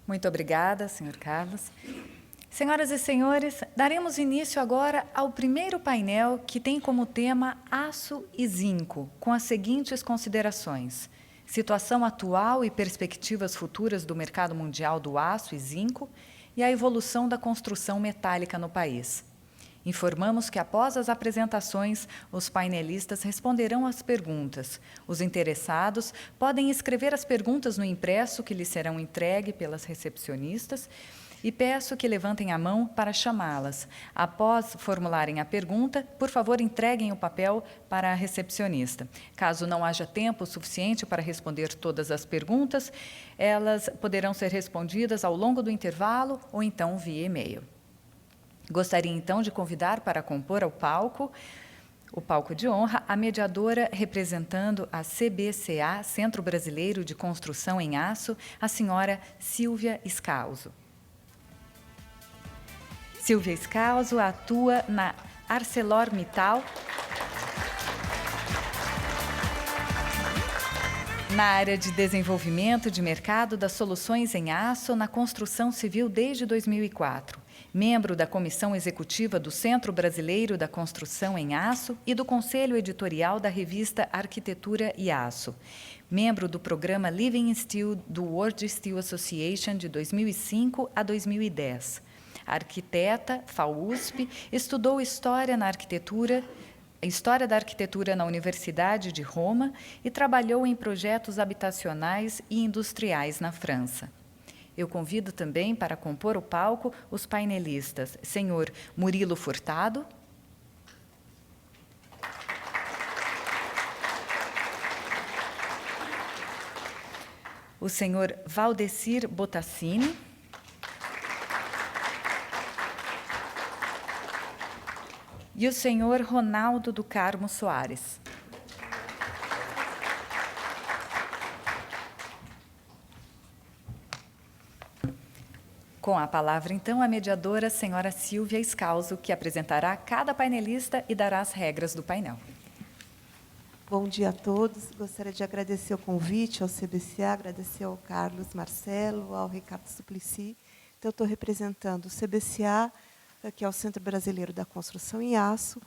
Muito obrigada, senhor Carlos. Senhoras e senhores, daremos início agora ao primeiro painel que tem como tema aço e zinco, com as seguintes considerações: situação atual e perspectivas futuras do mercado mundial do aço e zinco e a evolução da construção metálica no país. Informamos que, após as apresentações, os painelistas responderão às perguntas. Os interessados podem escrever as perguntas no impresso que lhes serão entregue pelas recepcionistas e peço que levantem a mão para chamá-las. Após formularem a pergunta, por favor, entreguem o papel para a recepcionista. Caso não haja tempo suficiente para responder todas as perguntas, elas poderão ser respondidas ao longo do intervalo ou então via e-mail. Gostaria, então, de convidar para compor o palco de honra, a mediadora representando a CBCA, Centro Brasileiro de Construção em Aço, a senhora Silvia Scalzo. Silvia Scalzo atua na ArcelorMittal, na área de desenvolvimento de mercado das soluções em aço na construção civil desde 2004. Membro da Comissão Executiva do Centro Brasileiro da Construção em Aço e do Conselho Editorial da revista Arquitetura e Aço. Membro do programa Living Steel do World Steel Association de 2005 a 2010. Arquiteta, FAUSP, estudou História da Arquitetura na Universidade de Roma e trabalhou em projetos habitacionais e industriais na França. Eu convido também para compor o palco os painelistas, senhor Murilo Furtado, o senhor Valdecir Botassini, e o senhor Ronaldo do Carmo Soares. Com a palavra, então, a mediadora, a senhora Silvia Scalzo, que apresentará cada painelista e dará as regras do painel. Bom dia a todos. Gostaria de agradecer o convite ao CBCA, agradecer ao Carlos Marcelo, ao Ricardo Suplicy. Então, eu estou representando o CBCA, que é o Centro Brasileiro da Construção em Aço,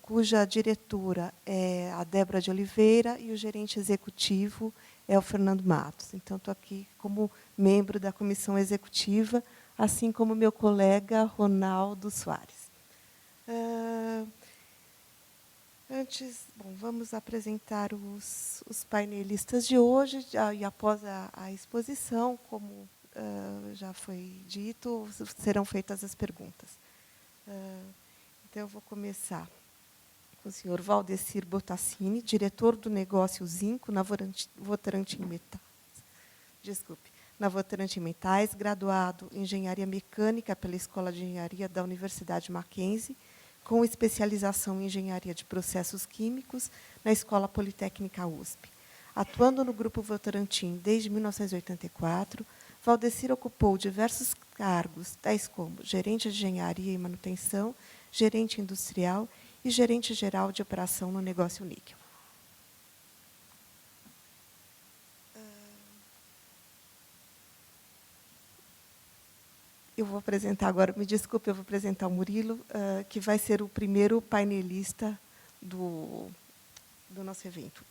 cuja diretora é a Débora de Oliveira e o gerente executivo é o Fernando Matos. Então, estou aqui como membro da comissão executiva, assim como meu colega Ronaldo Soares. Vamos apresentar os painelistas de hoje, e após a exposição, como já foi dito, serão feitas as perguntas. Então, eu vou começar com o senhor Valdecir Botassini, diretor do negócio Zinco na Votorantim Metais, graduado em Engenharia Mecânica pela Escola de Engenharia da Universidade Mackenzie, com especialização em Engenharia de Processos Químicos na Escola Politécnica USP. Atuando no Grupo Votorantim desde 1984, Valdecir ocupou diversos cargos, tais como gerente de engenharia e manutenção, gerente industrial e gerente geral de operação no negócio níquel. Eu vou apresentar agora, me desculpe, eu vou apresentar o Murilo, que vai ser o primeiro painelista do nosso evento.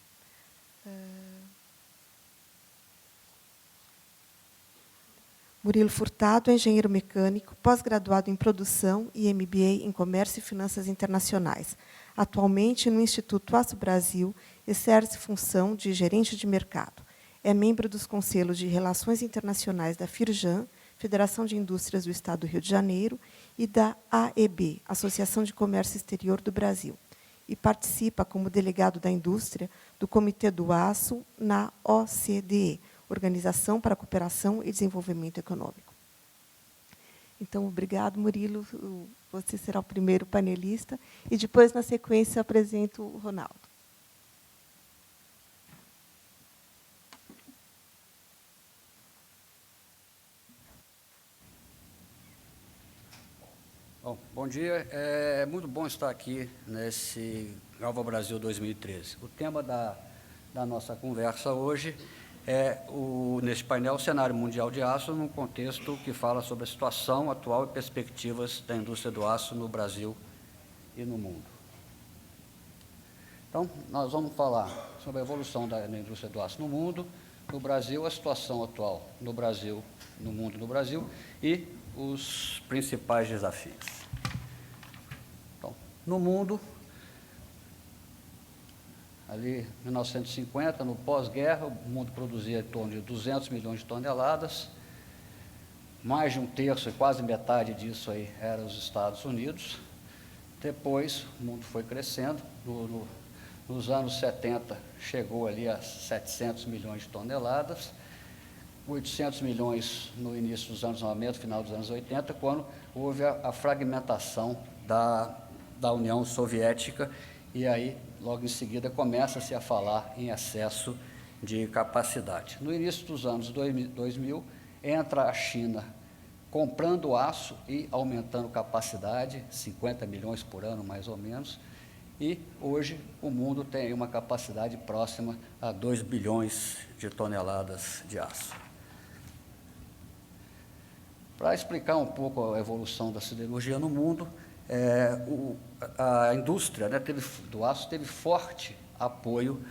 Murilo Furtado é engenheiro mecânico, pós-graduado em produção e MBA em Comércio e Finanças Internacionais. Atualmente, no Instituto Aço Brasil, exerce função de gerente de mercado. É membro dos conselhos de Relações Internacionais da Firjan, Federação de Indústrias do Estado do Rio de Janeiro, e da AEB, Associação de Comércio Exterior do Brasil, e participa como delegado da indústria do Comitê do Aço na OCDE, Organização para a Cooperação e Desenvolvimento Econômico. Então, obrigado, Murilo. Você será o primeiro panelista. E depois, na sequência, apresento o Ronaldo. Bom dia. É muito bom estar aqui nesse Galva Brasil 2013. O tema da nossa conversa hoje neste painel, o cenário mundial de aço, num contexto que fala sobre a situação atual e perspectivas da indústria do aço no Brasil e no mundo. Então, nós vamos falar sobre a evolução da indústria do aço no mundo, no Brasil, a situação atual no Brasil, no mundo e no Brasil, e os principais desafios. Então, no mundo, ali em 1950, no pós-guerra, o mundo produzia em torno de 200 milhões de toneladas, mais de um terço, quase metade disso aí era os Estados Unidos. Depois, o mundo foi crescendo, nos anos 70 chegou ali a 700 milhões de toneladas, 800 milhões no início dos anos 90, final dos anos 80, quando houve a fragmentação da União Soviética, e aí, logo em seguida, começa-se a falar em excesso de capacidade. No início dos anos 2000, entra a China comprando aço e aumentando capacidade, 50 milhões por ano, mais ou menos, e hoje o mundo tem uma capacidade próxima a 2 bilhões de toneladas de aço. Para explicar um pouco a evolução da siderurgia no mundo, a indústria, né, do aço teve forte apoio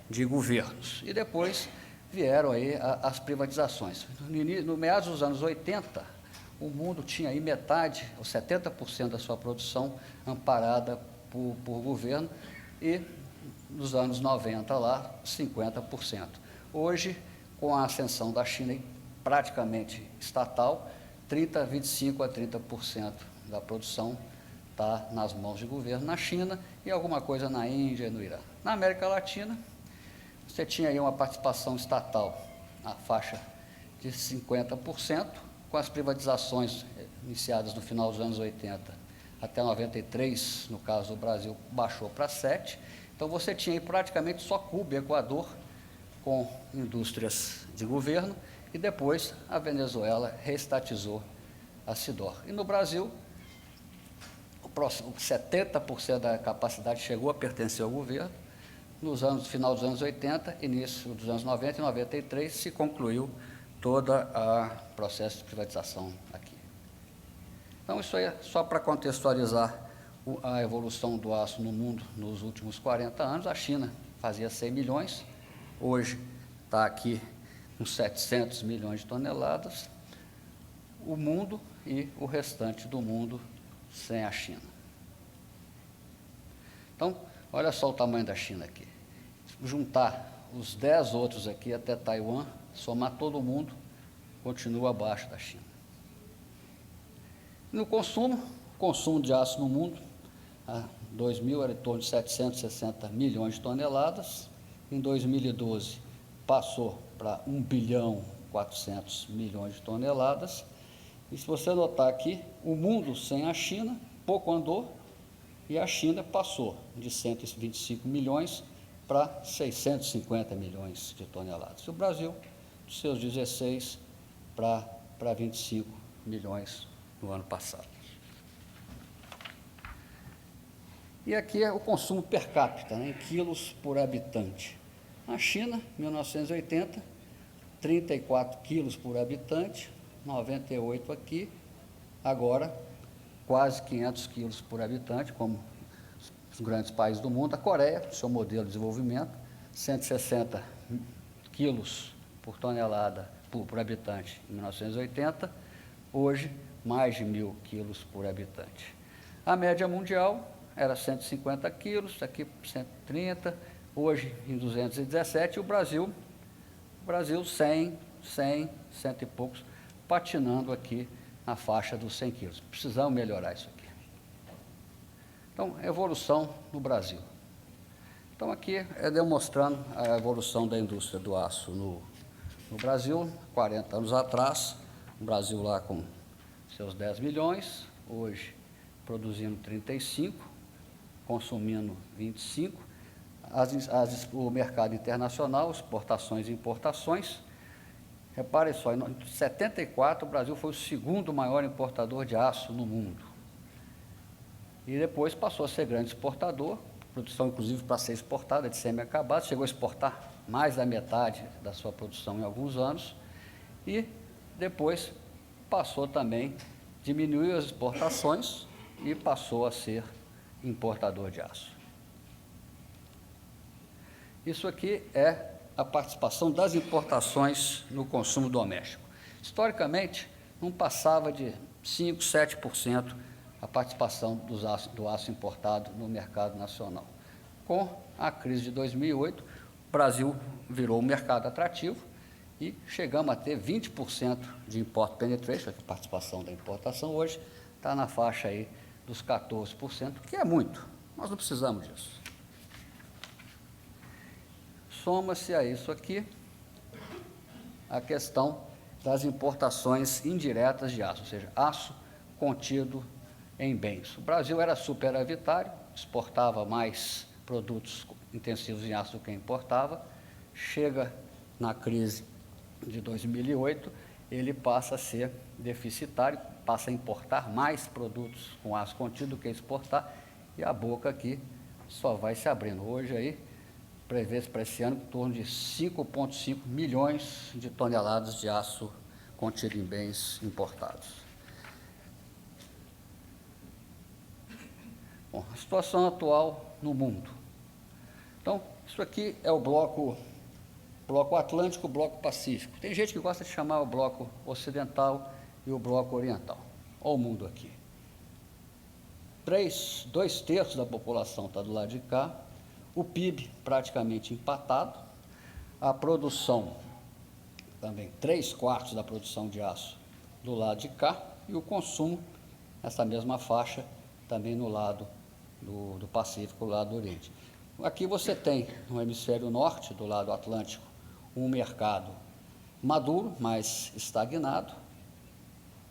de governos. E depois vieram aí as privatizações. No meados dos anos 80, o mundo tinha aí metade, ou 70% da sua produção amparada por governo, e nos anos 90 lá, 50%. Hoje, com a ascensão da China praticamente estatal, 25% a 30% da produção está nas mãos de governo na China e alguma coisa na Índia e no Irã. Na América Latina, você tinha aí uma participação estatal na faixa de 50%, com as privatizações iniciadas no final dos anos 80 até 93, no caso do Brasil, baixou para 7%. Então, você tinha aí praticamente só Cuba e Equador com indústrias de governo, e depois a Venezuela reestatizou a Sidor. E no Brasil, 70% da capacidade chegou a pertencer ao governo. No final dos anos 80, início dos anos 90 e 93, se concluiu todo o processo de privatização aqui. Então, isso aí é só para contextualizar a evolução do aço no mundo nos últimos 40 anos. A China fazia 100 milhões, hoje está aqui com 700 milhões de toneladas, o mundo e o restante do mundo sem a China. Então, olha só o tamanho da China aqui. Juntar os 10 outros aqui até Taiwan, somar todo mundo, continua abaixo da China. No consumo de aço no mundo, em 2000 era em torno de 760 milhões de toneladas, em 2012 passou para 1 bilhão 400 milhões de toneladas, e se você notar aqui, o mundo sem a China pouco andou, e a China passou de 125 milhões para 650 milhões de toneladas. E o Brasil, dos seus 16 para 25 milhões no ano passado. E aqui é o consumo per capita, né, em quilos por habitante. Na China, 1980, 34 quilos por habitante, 98 aqui, agora quase 500 quilos por habitante, como os grandes países do mundo. A Coreia, seu modelo de desenvolvimento, 160 quilos por tonelada por habitante em 1980, hoje mais de 1.000 quilos por habitante. A média mundial era 150 quilos, aqui 130, hoje em 217, o Brasil 100 e poucos, patinando aqui na faixa dos 100 quilos. Precisamos melhorar isso aqui. Então, evolução no Brasil. Então, aqui é demonstrando a evolução da indústria do aço no Brasil, 40 anos atrás, o Brasil lá com seus 10 milhões, hoje produzindo 35, consumindo 25, o mercado internacional, exportações e importações. Reparem só, em 74 o Brasil foi o segundo maior importador de aço no mundo. E depois passou a ser grande exportador, produção inclusive para ser exportada de semi-acabado, chegou a exportar mais da metade da sua produção em alguns anos, e depois passou também, diminuiu as exportações e passou a ser importador de aço. Isso aqui é a participação das importações no consumo doméstico. Historicamente, não passava de 5%, 7% a participação do aço importado no mercado nacional. Com a crise de 2008, o Brasil virou um mercado atrativo e chegamos a ter 20% de import penetration, a participação da importação hoje está na faixa aí dos 14%, que é muito, nós não precisamos disso. Soma-se a isso aqui a questão das importações indiretas de aço, ou seja, aço contido em bens. O Brasil era superavitário, exportava mais produtos intensivos em aço do que importava. Chega na crise de 2008, ele passa a ser deficitário, passa a importar mais produtos com aço contido do que exportar, e a boca aqui só vai se abrindo. Hoje aí, prevê-se para esse ano em torno de 5,5 milhões de toneladas de aço contido em bens importados. Bom, a situação atual no mundo. Então, isso aqui é o bloco Atlântico, o bloco Pacífico. Tem gente que gosta de chamar o bloco ocidental e o bloco oriental. Olha o mundo aqui. 2/3 da população está do lado de cá, o PIB praticamente empatado, a produção também 3/4 da produção de aço do lado de cá, e o consumo, essa mesma faixa, também no lado do Pacífico, do lado do Oriente. Aqui você tem, no hemisfério norte, do lado atlântico, um mercado maduro, mas estagnado.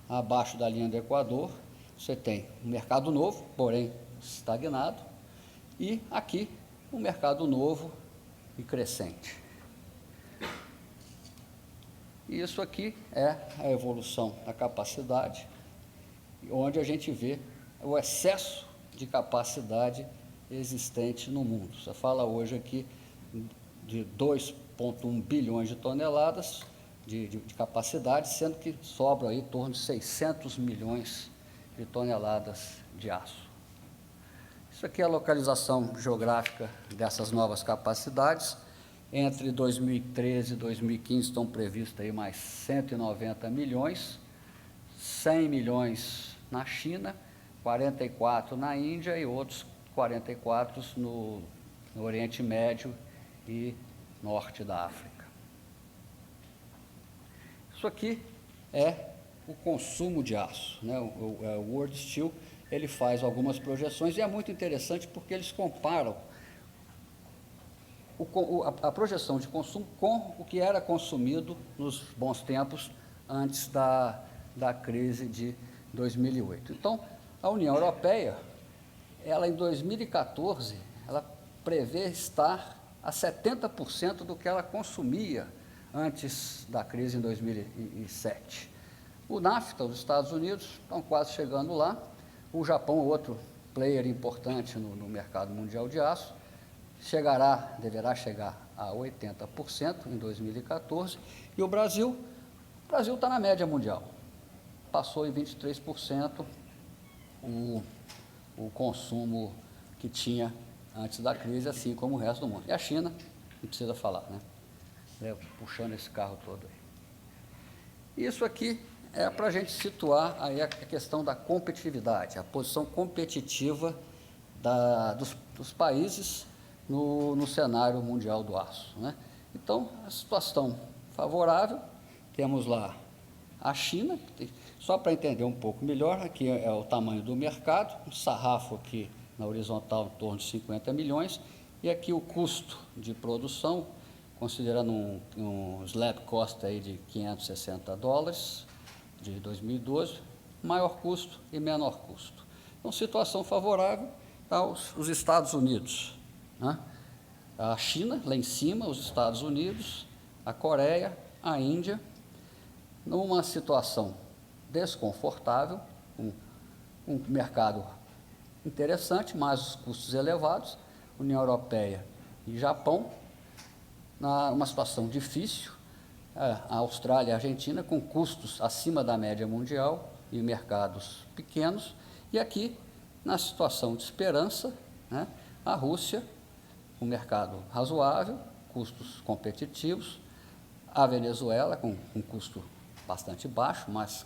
Abaixo da linha do Equador, você tem um mercado novo, porém estagnado, e aqui um mercado novo e crescente. E isso aqui é a evolução da capacidade, onde a gente vê o excesso de capacidade existente no mundo. Você fala hoje aqui de 2,1 bilhões de toneladas de capacidade, sendo que sobra aí em torno de 600 milhões de toneladas de aço. Isso aqui é a localização geográfica dessas novas capacidades. Entre 2013 e 2015 estão previstos aí mais 190 milhões, 100 milhões na China, 44 na Índia e outros 44 no Oriente Médio e Norte da África. Isso aqui é o consumo de aço, né? O World Steel, ele faz algumas projeções e é muito interessante porque eles comparam a projeção de consumo com o que era consumido nos bons tempos antes da crise de 2008. Então, a União Europeia, ela em 2014, ela prevê estar a 70% do que ela consumia antes da crise em 2007. O NAFTA, os Estados Unidos, estão quase chegando lá. O Japão, outro player importante no mercado mundial de aço, deverá chegar a 80% em 2014. E o Brasil está na média mundial. Passou em 23% o consumo que tinha antes da crise, assim como o resto do mundo. E a China, não precisa falar, né? Puxando esse carro todo aí. Isso aqui é para a gente situar aí a questão da competitividade, a posição competitiva dos países no cenário mundial do aço, né? Então, a situação favorável, temos lá a China, só para entender um pouco melhor, aqui é o tamanho do mercado, um sarrafo aqui na horizontal em torno de 50 milhões, e aqui o custo de produção, considerando um slab cost aí de $560 de 2012, maior custo e menor custo. Então, situação favorável aos Estados Unidos, né? A China, lá em cima, os Estados Unidos, a Coreia, a Índia, numa situação desconfortável, um mercado interessante, mas os custos elevados, União Europeia e Japão, numa situação difícil, a Austrália e a Argentina com custos acima da média mundial e mercados pequenos, e aqui, na situação de esperança, né, a Rússia, um mercado razoável, custos competitivos, a Venezuela com um custo bastante baixo, mas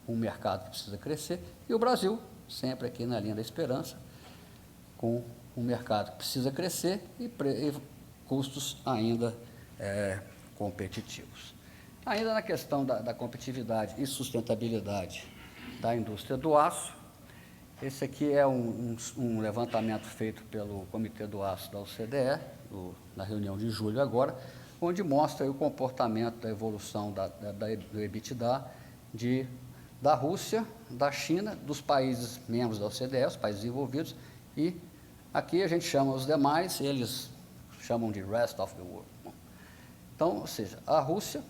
um mercado que precisa crescer, e o Brasil, sempre aqui na linha da esperança, com um mercado que precisa crescer e custos ainda competitivos. Ainda na questão da competitividade e sustentabilidade da indústria do aço, esse aqui é um levantamento feito pelo Comitê do Aço da OCDE, na reunião de julho agora, onde mostra aí o comportamento da evolução do EBITDA da Rússia, da China, dos países membros da OCDE, os países desenvolvidos, e aqui a gente chama os demais, eles chamam de rest of the world. Então, ou seja, a Rússia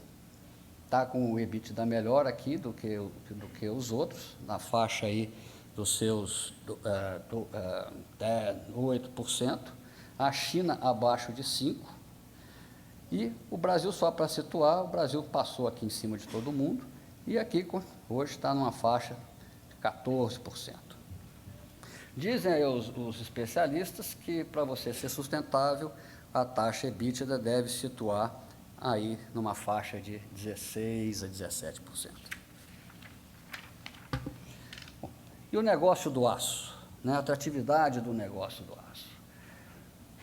está com o EBITDA melhor aqui do que os outros, na faixa aí dos seus 8%, a China abaixo de 5%, e o Brasil, só para situar, o Brasil passou aqui em cima de todo mundo, e aqui hoje está numa faixa de 14%. Dizem aí os especialistas que para você ser sustentável, a taxa EBITDA deve situar aí numa faixa de 16% a 17%. Bom, e o negócio do aço, né? A atratividade do negócio do aço.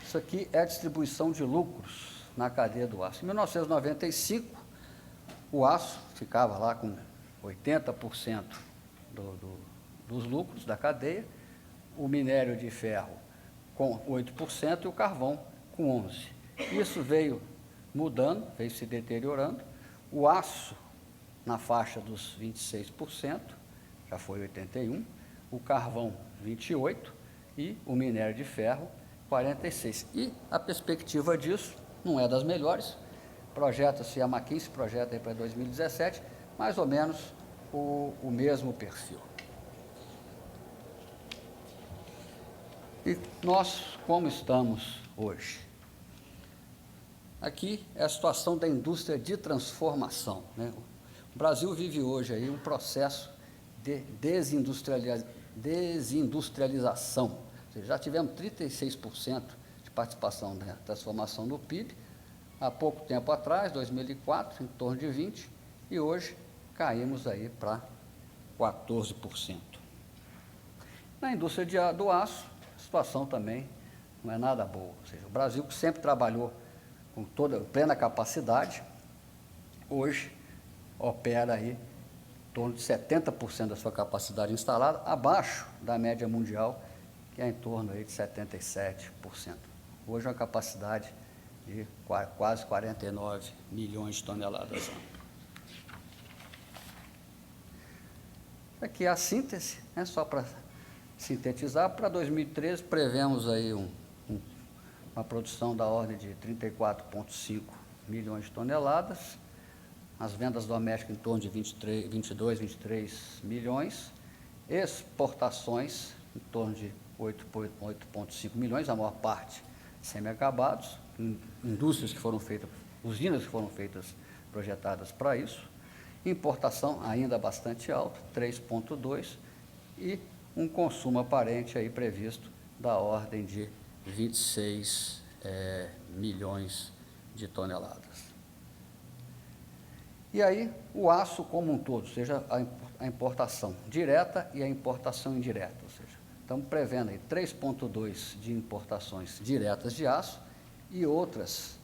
Isso aqui é a distribuição de lucros na cadeia do aço. Em 1995, o aço ficava lá com 80% dos lucros da cadeia, o minério de ferro com 8% e o carvão com 11%. Isso veio mudando, veio se deteriorando. O aço na faixa dos 26%, já foi 81%, o carvão 28% e o minério de ferro 46%. E a perspectiva disso não é das melhores. Projeta-se, a McKinsey projeta para 2017, mais ou menos o mesmo perfil. E nós, como estamos hoje? Aqui é a situação da indústria de transformação, né? O Brasil vive hoje aí um processo de desindustrialização. Ou seja, já tivemos 36% de participação da transformação no PIB, há pouco tempo atrás, 2004, em torno de 20%, e hoje caímos aí para 14%. Na indústria do aço, a situação também não é nada boa. Ou seja, o Brasil, que sempre trabalhou com toda plena capacidade, hoje opera aí em torno de 70% da sua capacidade instalada, abaixo da média mundial, que é em torno aí de 77%. Hoje é uma capacidade de quase 49 milhões de toneladas ano. Aqui é a síntese, né, só para sintetizar. Para 2013 prevemos aí uma produção da ordem de 34,5 milhões de toneladas, as vendas domésticas em torno de 22, 23 milhões, exportações em torno de 8,5 milhões, a maior parte semi-acabados, indústrias que foram feitas, usinas que foram feitas, projetadas para isso, importação ainda bastante alta, 3,2, e um consumo aparente aí previsto da ordem de 26 milhões de toneladas. E aí, o aço como um todo, ou seja, a importação direta e a importação indireta, ou seja, estamos prevendo aí 3,2 de importações diretas de aço e outras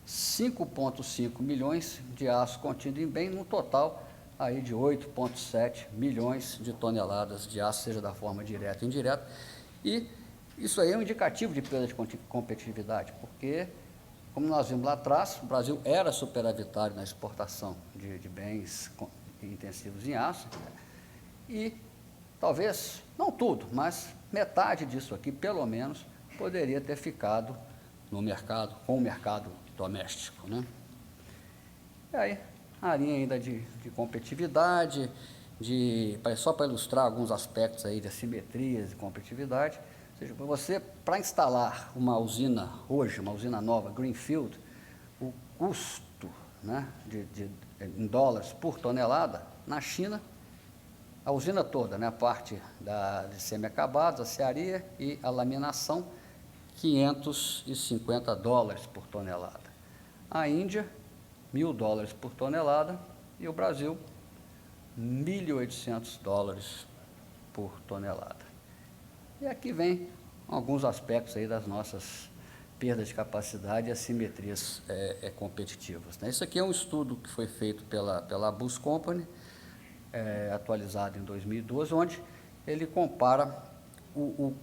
5,5 milhões de aço contido em bem, num total aí de 8,7 milhões de toneladas de aço, seja da forma direta ou indireta. E isso aí é um indicativo de perda de competitividade, porque, como nós vimos lá atrás, o Brasil era superavitário na exportação de bens intensivos em aço, e talvez, não tudo, mas metade disso aqui, pelo menos, poderia ter ficado no mercado, com o mercado doméstico, né? E aí, a linha ainda de competitividade, só para ilustrar alguns aspectos aí de assimetrias e competitividade, ou seja, para instalar uma usina hoje, uma usina nova, Greenfield, custo, né, em dólares por tonelada, na China, a usina toda, né, a parte de semi-acabados, a cearia e a laminação, $550 por tonelada. A Índia, $1.000 por tonelada, e o Brasil, $1.800 por tonelada. E aqui vem alguns aspectos aí das nossas perdas de capacidade e assimetrias competitivas, né? Isso aqui é um estudo que foi feito pela Bus Company, atualizado em 2012, onde ele compara o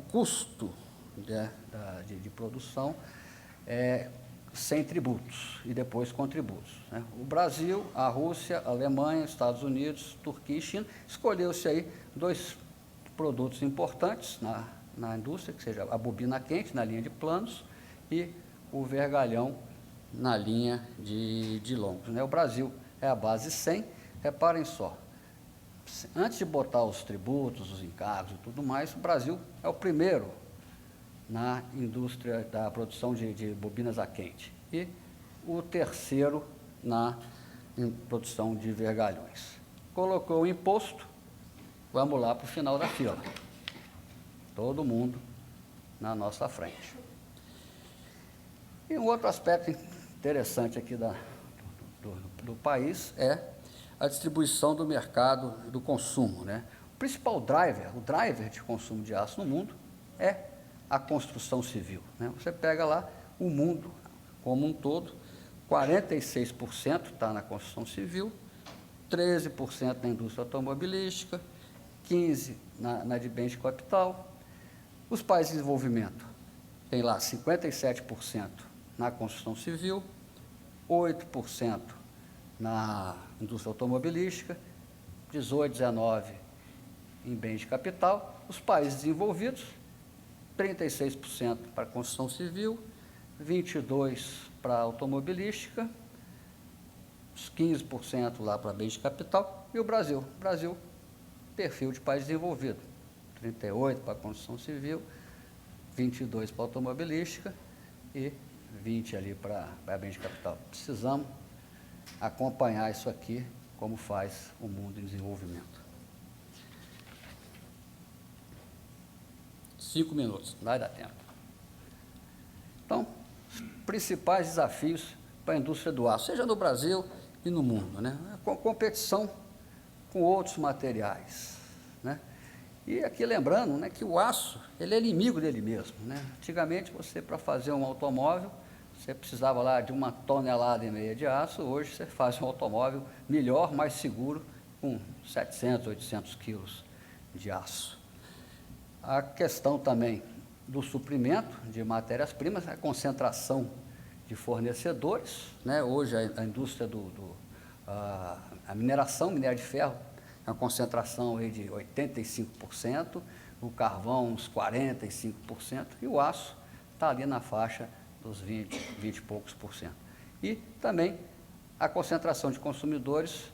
custo de produção sem tributos e depois com tributos, né? O Brasil, a Rússia, a Alemanha, Estados Unidos, Turquia e China, escolheu-se aí 2 produtos importantes na indústria, que seja a bobina quente na linha de planos e o vergalhão na linha de longos, né? O Brasil é a base 100, reparem só, antes de botar os tributos, os encargos e tudo mais, o Brasil é o primeiro na indústria da produção de bobinas a quente e o terceiro na produção de vergalhões. Colocou o imposto, vamos lá para o final da fila. Todo mundo na nossa frente. E um outro aspecto interessante aqui do país é a distribuição do mercado do consumo, né? O principal driver, o driver de consumo de aço no mundo é a construção civil, né? Você pega lá o mundo como um todo, 46% está na construção civil, 13% na indústria automobilística, 15% na de bens de capital. Os países de desenvolvimento têm lá 57% na construção civil, 8% na indústria automobilística, 18%, 19% em bens de capital. Os países desenvolvidos, 36% para construção civil, 22% para automobilística, os 15% lá para bens de capital, e o Brasil, perfil de país desenvolvido, 38% para construção civil, 22% para automobilística e 20% ali para bens de capital. Precisamos acompanhar isso aqui, como faz o mundo em desenvolvimento. 5 minutos, não vai dar tempo. Então, os principais desafios para a indústria do aço, seja no Brasil e no mundo, né? A competição com outros materiais, né? E aqui lembrando, né, que o aço, ele é inimigo dele mesmo, né? Antigamente, você, para fazer um automóvel, você precisava lá de 1,5 toneladas de aço, hoje você faz um automóvel melhor, mais seguro, com 700, 800 quilos de aço. A questão também do suprimento de matérias-primas, a concentração de fornecedores, né? Hoje a indústria a mineração, minério de ferro, é uma concentração aí de 85%, o carvão uns 45%, e o aço está ali na faixa dos 20 e poucos por cento. E também a concentração de consumidores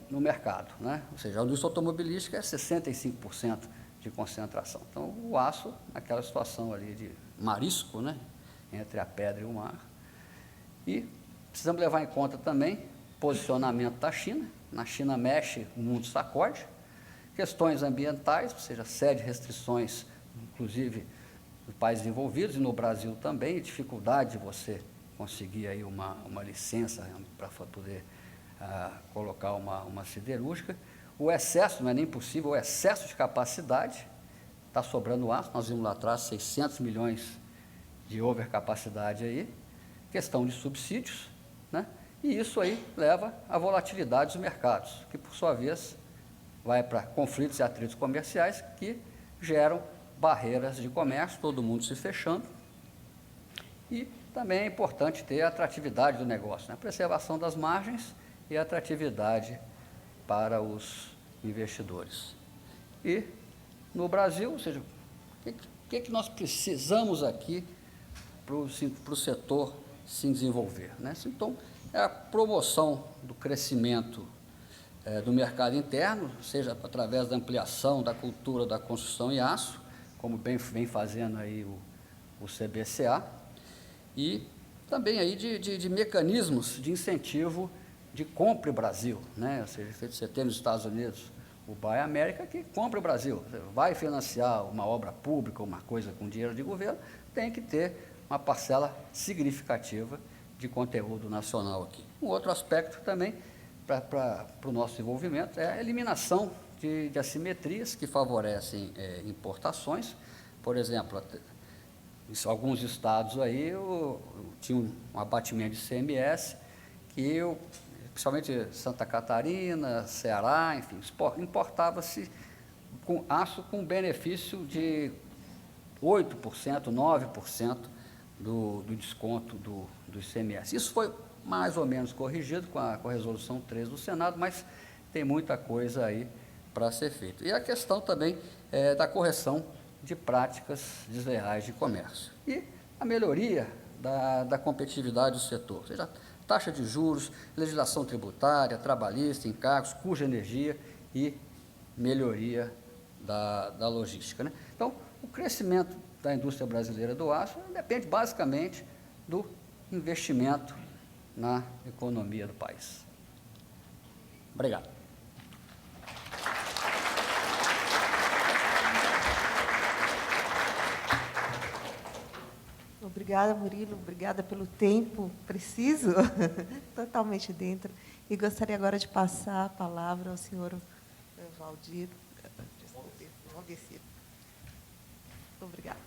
no mercado, né? Ou seja, a indústria automobilística é 65% de concentração. Então, o aço, naquela situação ali de marisco, né, entre a pedra e o mar. E precisamos levar em conta também o posicionamento da China. Na China mexe, o mundo sacode. Questões ambientais, ou seja, série de restrições, inclusive nos países envolvidos e no Brasil também, dificuldade de você conseguir aí uma licença para poder colocar uma siderúrgica. O excesso, não é nem possível, o excesso de capacidade, está sobrando aço, nós vimos lá atrás 600 milhões de overcapacidade aí, questão de subsídios, né? E isso aí leva à volatilidade dos mercados, que por sua vez vai para conflitos e atritos comerciais que geram barreiras de comércio, todo mundo se fechando. E também é importante ter a atratividade do negócio, né? A preservação das margens e a atratividade para os investidores. E no Brasil, ou seja, o que nós precisamos aqui para o setor se desenvolver, né? Então, é a promoção do crescimento do mercado interno, seja através da ampliação da cultura da construção em aço, como bem vem fazendo aí o CBCA, e também aí de mecanismos de incentivo de compra Brasil, né? Ou seja, você tem nos Estados Unidos o Buy America, que compra o Brasil. Você vai financiar uma obra pública, uma coisa com dinheiro de governo, tem que ter uma parcela significativa de conteúdo nacional aqui. Um outro aspecto também para o nosso desenvolvimento é a eliminação de assimetrias que favorecem importações. Por exemplo, em alguns estados aí tinha um abatimento de CMS que principalmente Santa Catarina, Ceará, enfim, importava-se com aço com benefício de 8%, 9% do desconto do ICMS. Isso foi mais ou menos corrigido com a resolução 3 do Senado, mas tem muita coisa aí para ser feita. E a questão também da correção de práticas desleais de comércio. E a melhoria da competitividade do setor, ou seja, taxa de juros, legislação tributária, trabalhista, encargos, custo de energia e melhoria da logística, né? Então, o crescimento da indústria brasileira do aço depende basicamente do investimento na economia do país. Obrigado. Obrigada, Murilo. Obrigada pelo tempo preciso, totalmente dentro. E gostaria agora de passar a palavra ao senhor Valdir. Valdecir. Obrigada.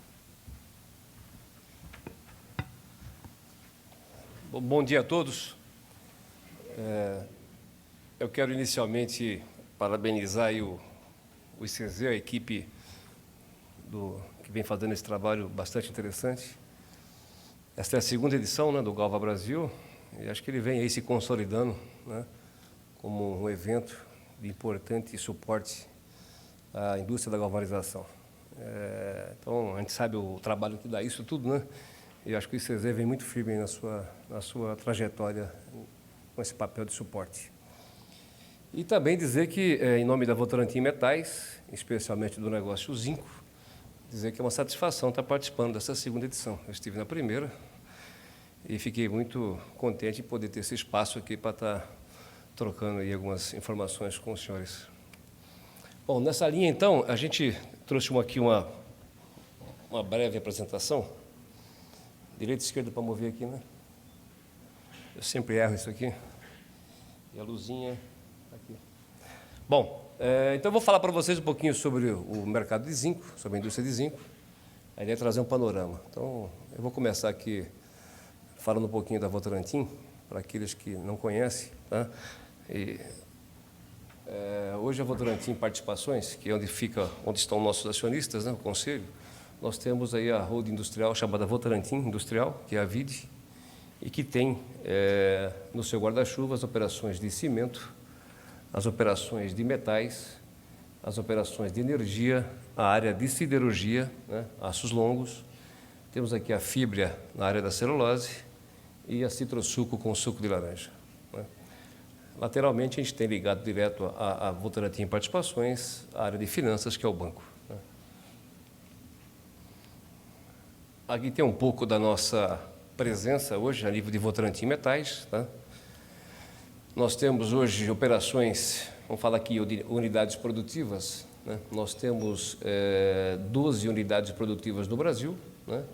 Bom dia a todos. Eu quero inicialmente parabenizar aí o ICZ, a equipe que vem fazendo esse trabalho bastante interessante. Esta é a segunda edição, né, do Galva Brasil, e acho que ele vem aí se consolidando, né, como um evento de importante suporte à indústria da galvanização. Então, a gente sabe o trabalho que dá isso tudo, né? E acho que o ICZ vem muito firme aí na sua trajetória com esse papel de suporte. E também dizer que, em nome da Votorantim Metais, especialmente do negócio Zinco, dizer que é uma satisfação estar participando dessa segunda edição. Eu estive na primeira e fiquei muito contente em poder ter esse espaço aqui para estar trocando aí algumas informações com os senhores. Bom, nessa linha, então, a gente trouxe aqui uma breve apresentação. Direita e esquerda para mover aqui, né? Eu sempre erro isso aqui. E a luzinha aqui. Bom, então eu vou falar para vocês um pouquinho sobre o mercado de zinco, sobre a indústria de zinco. A ideia é trazer um panorama. Então, eu vou começar aqui falando um pouquinho da Votorantim, para aqueles que não conhecem, tá? Hoje a Votorantim Participações, que é onde estão nossos acionistas, né, o conselho, nós temos aí a holding industrial chamada Votorantim Industrial, que é a VID, e que tem no seu guarda-chuva as operações de cimento, as operações de metais, as operações de energia, a área de siderurgia, né, aços longos. Temos aqui a fibra na área da celulose e a citrosuco com suco de laranja, né. Lateralmente, a gente tem ligado direto a Votorantim Participações, a área de finanças, que é o banco, né. Aqui tem um pouco da nossa presença hoje a nível de Votorantim Metais, tá? Nós temos hoje operações, vamos falar aqui de unidades produtivas, né? Nós temos 12 unidades produtivas no Brasil, né?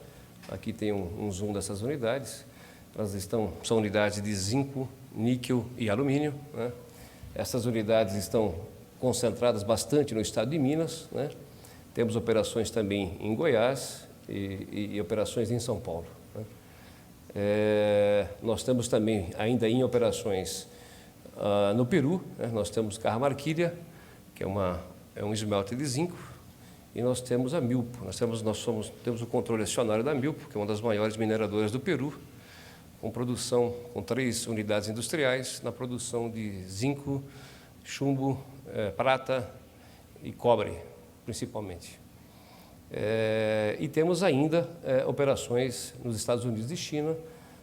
Aqui tem um zoom dessas unidades. Elas são unidades de zinco, níquel e alumínio, né? Essas unidades estão concentradas bastante no estado de Minas, né? Temos operações também em Goiás e operações em São Paulo, né? Nós temos também ainda em operações no Peru, né? Nós temos Cajamarquilla, que é um esmelter de zinco, e nós temos a Milpo. Temos o controle acionário da Milpo, que é uma das maiores mineradoras do Peru, com 3 unidades industriais na produção de zinco, chumbo, prata e cobre, principalmente. E temos ainda operações nos Estados Unidos e China.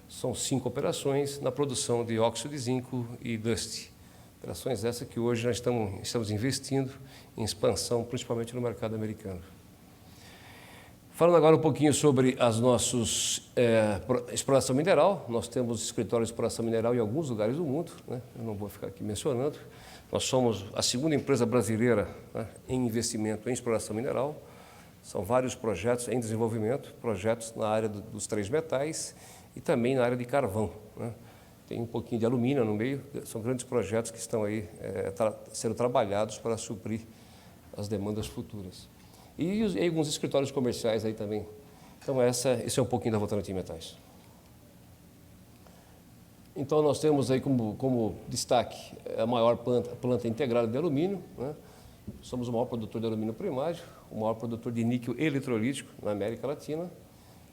São 5 operações na produção de óxido de zinco e dust. Operações essas que hoje nós estamos investindo em expansão, principalmente no mercado americano. Falando agora um pouquinho sobre as nossas exploração mineral, nós temos escritórios de exploração mineral em alguns lugares do mundo, né? Eu não vou ficar aqui mencionando. Nós somos a segunda empresa brasileira, né, em investimento em exploração mineral. São vários projetos em desenvolvimento, projetos na área dos 3 metais e também na área de carvão, né? Tem um pouquinho de alumínio no meio, são grandes projetos que estão aí sendo trabalhados para suprir as demandas futuras. E alguns escritórios comerciais aí também. Então, esse é um pouquinho da Votorantim Metais. Então, nós temos aí como destaque a maior planta integrada de alumínio, né? Somos o maior produtor de alumínio primário, o maior produtor de níquel eletrolítico na América Latina,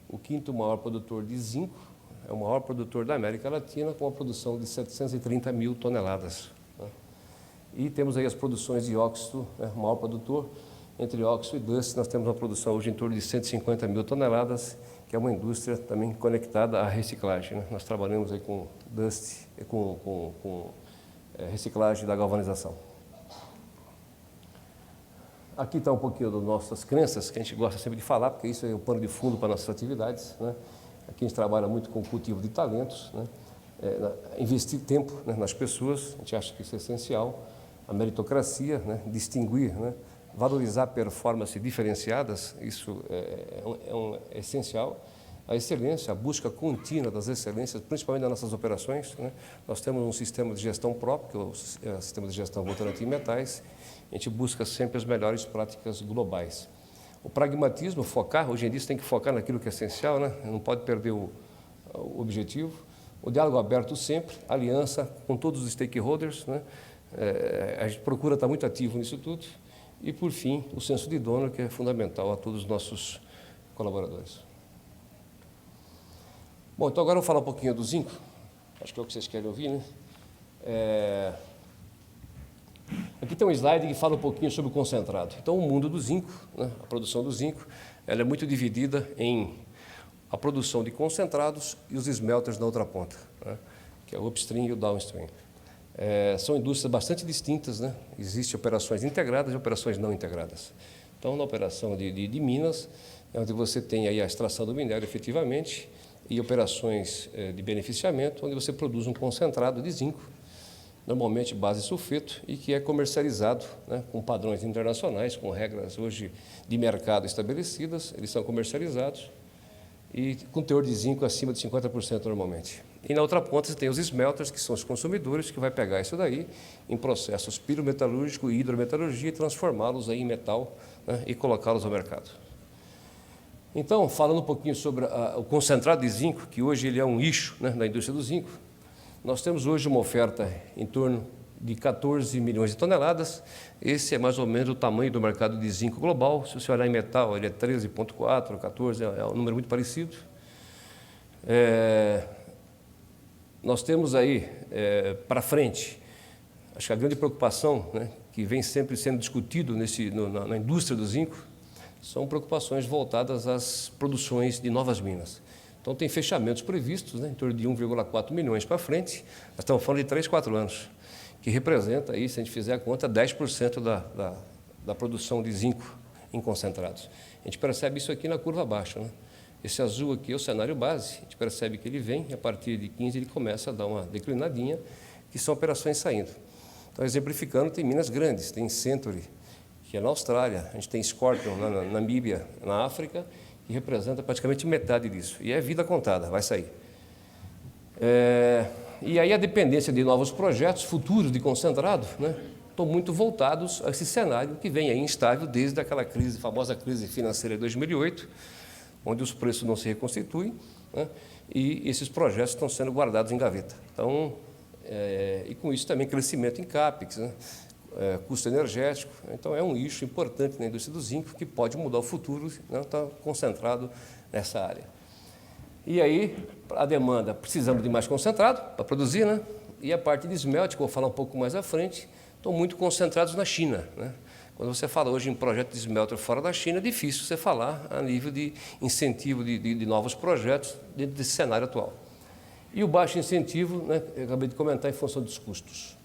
o 5º maior produtor de zinco, é o maior produtor da América Latina, com uma produção de 730 mil toneladas. Né? E temos aí as produções de óxido, né? O maior produtor. Entre óxido e dust, nós temos uma produção hoje em torno de 150 mil toneladas, que é uma indústria também conectada à reciclagem, né? Nós trabalhamos aí com dust, com reciclagem da galvanização. Aqui está um pouquinho das nossas crenças, que a gente gosta sempre de falar, porque isso é o pano de fundo para nossas atividades, né? Aqui a gente trabalha muito com o cultivo de talentos, né? Investir tempo, né, nas pessoas, a gente acha que isso é essencial. A meritocracia, né? Distinguir, né? Valorizar performances diferenciadas, isso é essencial. A excelência, a busca contínua das excelências, principalmente nas nossas operações, né? Nós temos um sistema de gestão próprio, que é o sistema de gestão Votorantim Metais. A gente busca sempre as melhores práticas globais. O pragmatismo, focar, hoje em dia você tem que focar naquilo que é essencial, né? Não pode perder o objetivo. O diálogo aberto sempre, aliança com todos os stakeholders, né? A gente procura estar muito ativo nisso tudo. E, por fim, o senso de dono, que é fundamental a todos os nossos colaboradores. Bom, então agora eu vou falar um pouquinho do zinco. Acho que é o que vocês querem ouvir, né? Aqui tem um slide que fala um pouquinho sobre o concentrado. Então, o mundo do zinco, né? A produção do zinco, ela é muito dividida em a produção de concentrados e os smelters na outra ponta, né? Que é o upstream e o downstream. São indústrias bastante distintas, né? Existem operações integradas e operações não integradas. Então, na operação de Minas, é onde você tem aí a extração do minério efetivamente e operações de beneficiamento, onde você produz um concentrado de zinco, normalmente base sulfeto, e que é comercializado, né, com padrões internacionais, com regras hoje de mercado estabelecidas, eles são comercializados e com teor de zinco acima de 50% normalmente. E na outra ponta você tem os smelters, que são os consumidores, que vai pegar isso daí em processos pirometalúrgico e hidrometalurgia e transformá-los aí em metal, né, e colocá-los ao mercado. Então, falando um pouquinho sobre o concentrado de zinco, que hoje ele é um nicho, né, da indústria do zinco, nós temos hoje uma oferta em torno de 14 milhões de toneladas. Esse é mais ou menos o tamanho do mercado de zinco global. Se você olhar em metal, ele é 13,4, 14, é um número muito parecido. Nós temos aí, para frente, acho que a grande preocupação, né, que vem sempre sendo discutido na indústria do zinco, são preocupações voltadas às produções de novas minas. Então, tem fechamentos previstos, né, em torno de 1,4 milhões para frente. Nós estamos falando de 3, 4 anos, que representa, aí, se a gente fizer a conta, 10% da produção de zinco em concentrados. A gente percebe isso aqui na curva baixa, né? Esse azul aqui é o cenário base. A gente percebe que ele vem, e a partir de 15 ele começa a dar uma declinadinha, que são operações saindo. Então, exemplificando, tem minas grandes, tem Century, que é na Austrália, a gente tem Scorpion na Namíbia, na África, que representa praticamente metade disso. E é vida contada, vai sair. E aí a dependência de novos projetos futuros de concentrado, né, estão muito voltados a esse cenário que vem aí instável desde aquela crise, famosa crise financeira de 2008, onde os preços não se reconstituem, né, e esses projetos estão sendo guardados em gaveta. Então, e com isso também crescimento em CAPEX, né, custo energético. Então, é um nicho importante na indústria do zinco que pode mudar o futuro, né, está concentrado nessa área. E aí, a demanda, precisamos de mais concentrado para produzir, né? E a parte de smelt, que eu vou falar um pouco mais à frente, estão muito concentrados na China, né? Quando você fala hoje em projeto de smelter fora da China, é difícil você falar a nível de incentivo de novos projetos dentro desse cenário atual. E o baixo incentivo, né, eu acabei de comentar, em função dos custos.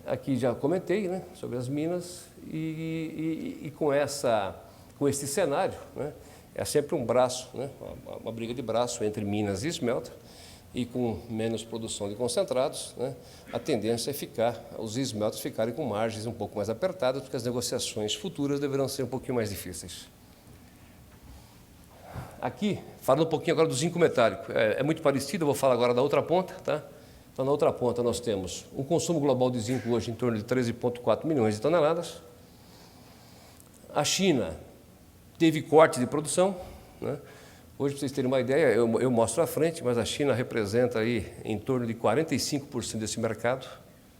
Aqui já comentei, né, sobre as minas e com esse cenário, né, É sempre um braço, né? Uma briga de braço entre minas e smelter, e com menos produção de concentrados, né? A tendência é os smelters ficarem com margens um pouco mais apertadas, porque as negociações futuras deverão ser um pouquinho mais difíceis. Aqui, falando um pouquinho agora do zinco metálico, é muito parecido, eu vou falar agora da outra ponta, tá? Então, na outra ponta nós temos um consumo global de zinco hoje em torno de 13,4 milhões de toneladas. A China teve corte de produção, né? Hoje, para vocês terem uma ideia, eu mostro à frente, mas a China representa aí em torno de 45% desse mercado,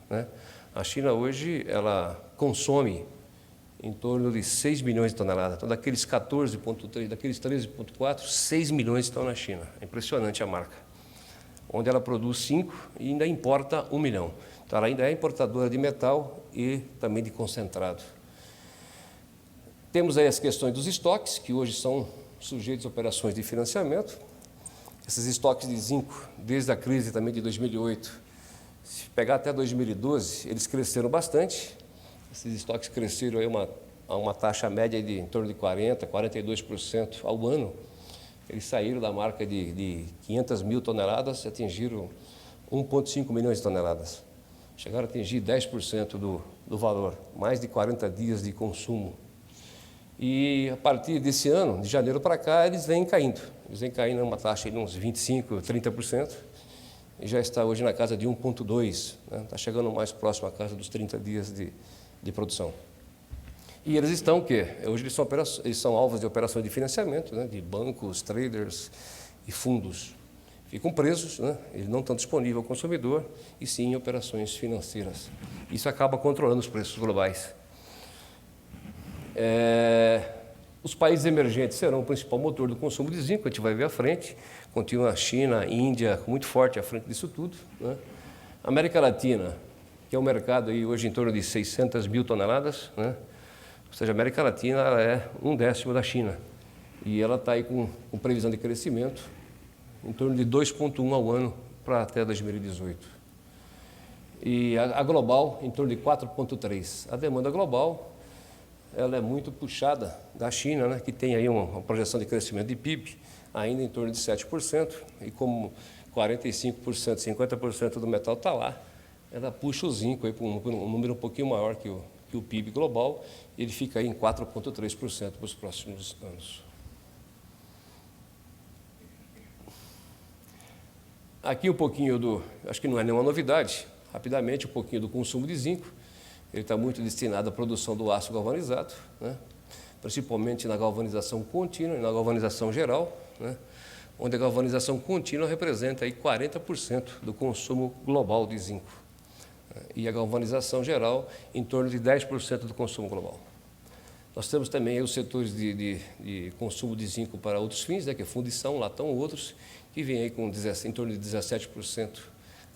né? A China hoje, ela consome em torno de 6 milhões de toneladas. Então, daqueles 14,3, daqueles 13,4, 6 milhões estão na China. É impressionante a marca. Onde ela produz 5 e ainda importa 1 milhão. Então, ela ainda é importadora de metal e também de concentrado. Temos aí as questões dos estoques, que hoje são sujeitos a operações de financiamento. Esses estoques de zinco, desde a crise também de 2008, se pegar até 2012, eles cresceram bastante. Esses estoques cresceram aí a uma taxa média de em torno de 40%, 42% ao ano. Eles saíram da marca de 500 mil toneladas e atingiram 1,5 milhões de toneladas. Chegaram a atingir 10% do valor, mais de 40 dias de consumo. E a partir desse ano, de janeiro para cá, eles vêm caindo. Eles vêm caindo numa taxa de uns 25%, 30%, e já está hoje na casa de 1,2%. Né? Está chegando mais próximo à casa dos 30 dias de produção. E eles estão o quê? Hoje eles são alvos de operações de financiamento, né? De bancos, traders e fundos. Ficam presos, né? Eles não estão disponíveis ao consumidor, e sim em operações financeiras. Isso acaba controlando os preços globais. Os países emergentes serão o principal motor do consumo de zinco, a gente vai ver à frente. Continua a China, a Índia, muito forte à frente disso tudo, né? A América Latina, que é um mercado aí hoje em torno de 600 mil toneladas, né? Ou seja, a América Latina ela é 1/10 da China. E ela está aí com previsão de crescimento em torno de 2,1 ao ano para até 2018. E a global em torno de 4,3. A demanda global ela é muito puxada da China, né, que tem aí uma projeção de crescimento de PIB ainda em torno de 7%, e como 45%, 50% do metal está lá, ela puxa o zinco para um número um pouquinho maior que o PIB global, e ele fica aí em 4,3% para os próximos anos. Aqui um pouquinho acho que não é nenhuma novidade, rapidamente um pouquinho do consumo de zinco. Ele está muito destinado à produção do aço galvanizado, né? Principalmente na galvanização contínua e na galvanização geral, né? Onde a galvanização contínua representa aí 40% do consumo global de zinco. E a galvanização geral em torno de 10% do consumo global. Nós temos também aí os setores de consumo de zinco para outros fins, né? Que é fundição, latão, outros, que vem aí com em torno de 17%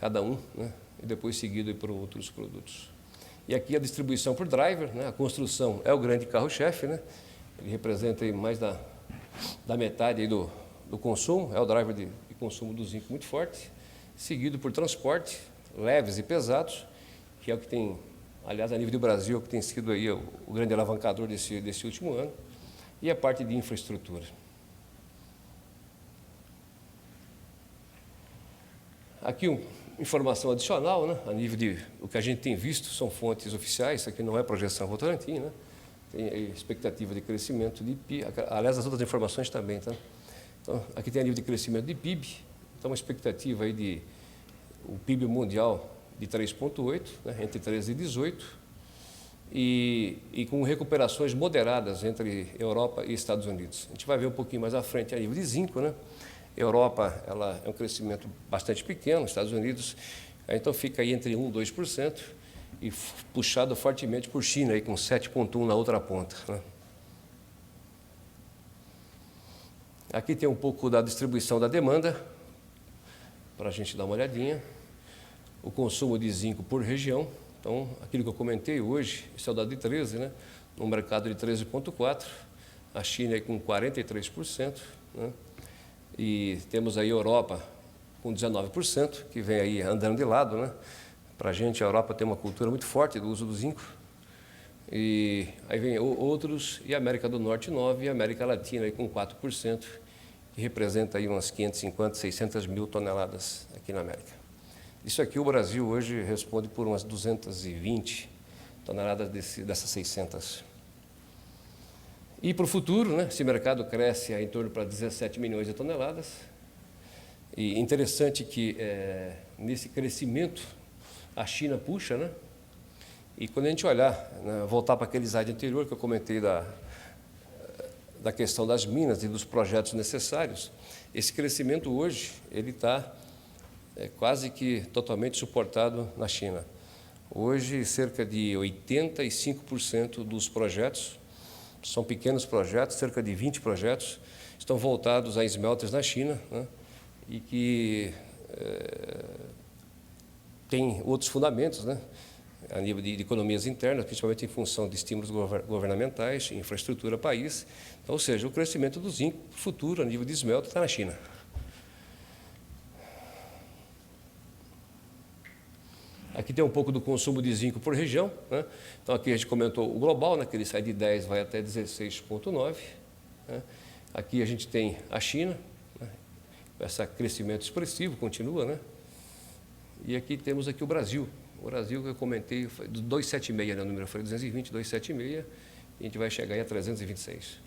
cada um, né? E depois seguido aí por outros produtos. E aqui a distribuição por driver, né? A construção é o grande carro-chefe, né? Ele representa aí mais da metade aí do consumo, é o driver de consumo do zinco muito forte, seguido por transporte, leves e pesados, que é o que tem, aliás, a nível do Brasil, é o que tem sido aí o grande alavancador desse último ano, e a parte de infraestrutura. Aqui informação adicional, né? A nível o que a gente tem visto são fontes oficiais, isso aqui não é projeção Votorantim, né? Tem expectativa de crescimento de PIB, aliás, as outras informações também, tá? Então, aqui tem a nível de crescimento de PIB, então uma expectativa aí o PIB mundial de 3,8, né? Entre 13 e 18, e com recuperações moderadas entre Europa e Estados Unidos. A gente vai ver um pouquinho mais à frente a nível de zinco, né? Europa ela é um crescimento bastante pequeno, Estados Unidos, então fica aí entre 1% e 2%, e puxado fortemente por China, aí com 7,1% na outra ponta, né? Aqui tem um pouco da distribuição da demanda, para a gente dar uma olhadinha. O consumo de zinco por região, então, aquilo que eu comentei hoje, esse é o dado de 13, né? No mercado de 13,4%, a China aí com 43%, né? E temos aí a Europa com 19%, que vem aí andando de lado, né? Para a gente, a Europa tem uma cultura muito forte do uso do zinco. E aí vem outros, e a América do Norte 9%, e a América Latina aí com 4%, que representa aí umas 550, 600 mil toneladas aqui na América. Isso aqui o Brasil hoje responde por umas 220 toneladas dessas 600. E para o futuro, né, esse mercado cresce em torno para 17 milhões de toneladas. E interessante que nesse crescimento a China puxa, né? E quando a gente olhar, né, voltar para aquele slide anterior que eu comentei da questão das minas e dos projetos necessários, esse crescimento hoje ele está quase que totalmente suportado na China. Hoje, cerca de 85% dos projetos, são pequenos projetos, cerca de 20 projetos, estão voltados a smelters na China, né, e que tem outros fundamentos, né, a nível de economias internas, principalmente em função de estímulos governamentais, infraestrutura país. Então, ou seja, o crescimento do zinco futuro a nível de smelter está na China. Aqui tem um pouco do consumo de zinco por região, né? Então, aqui a gente comentou o global, né, que ele sai de 10, vai até 16,9. Né? Aqui a gente tem a China, né, esse crescimento expressivo continua, né? E aqui temos aqui o Brasil. O Brasil que eu comentei, foi do 276, né, o número foi 220, 276, e a gente vai chegar aí a 326.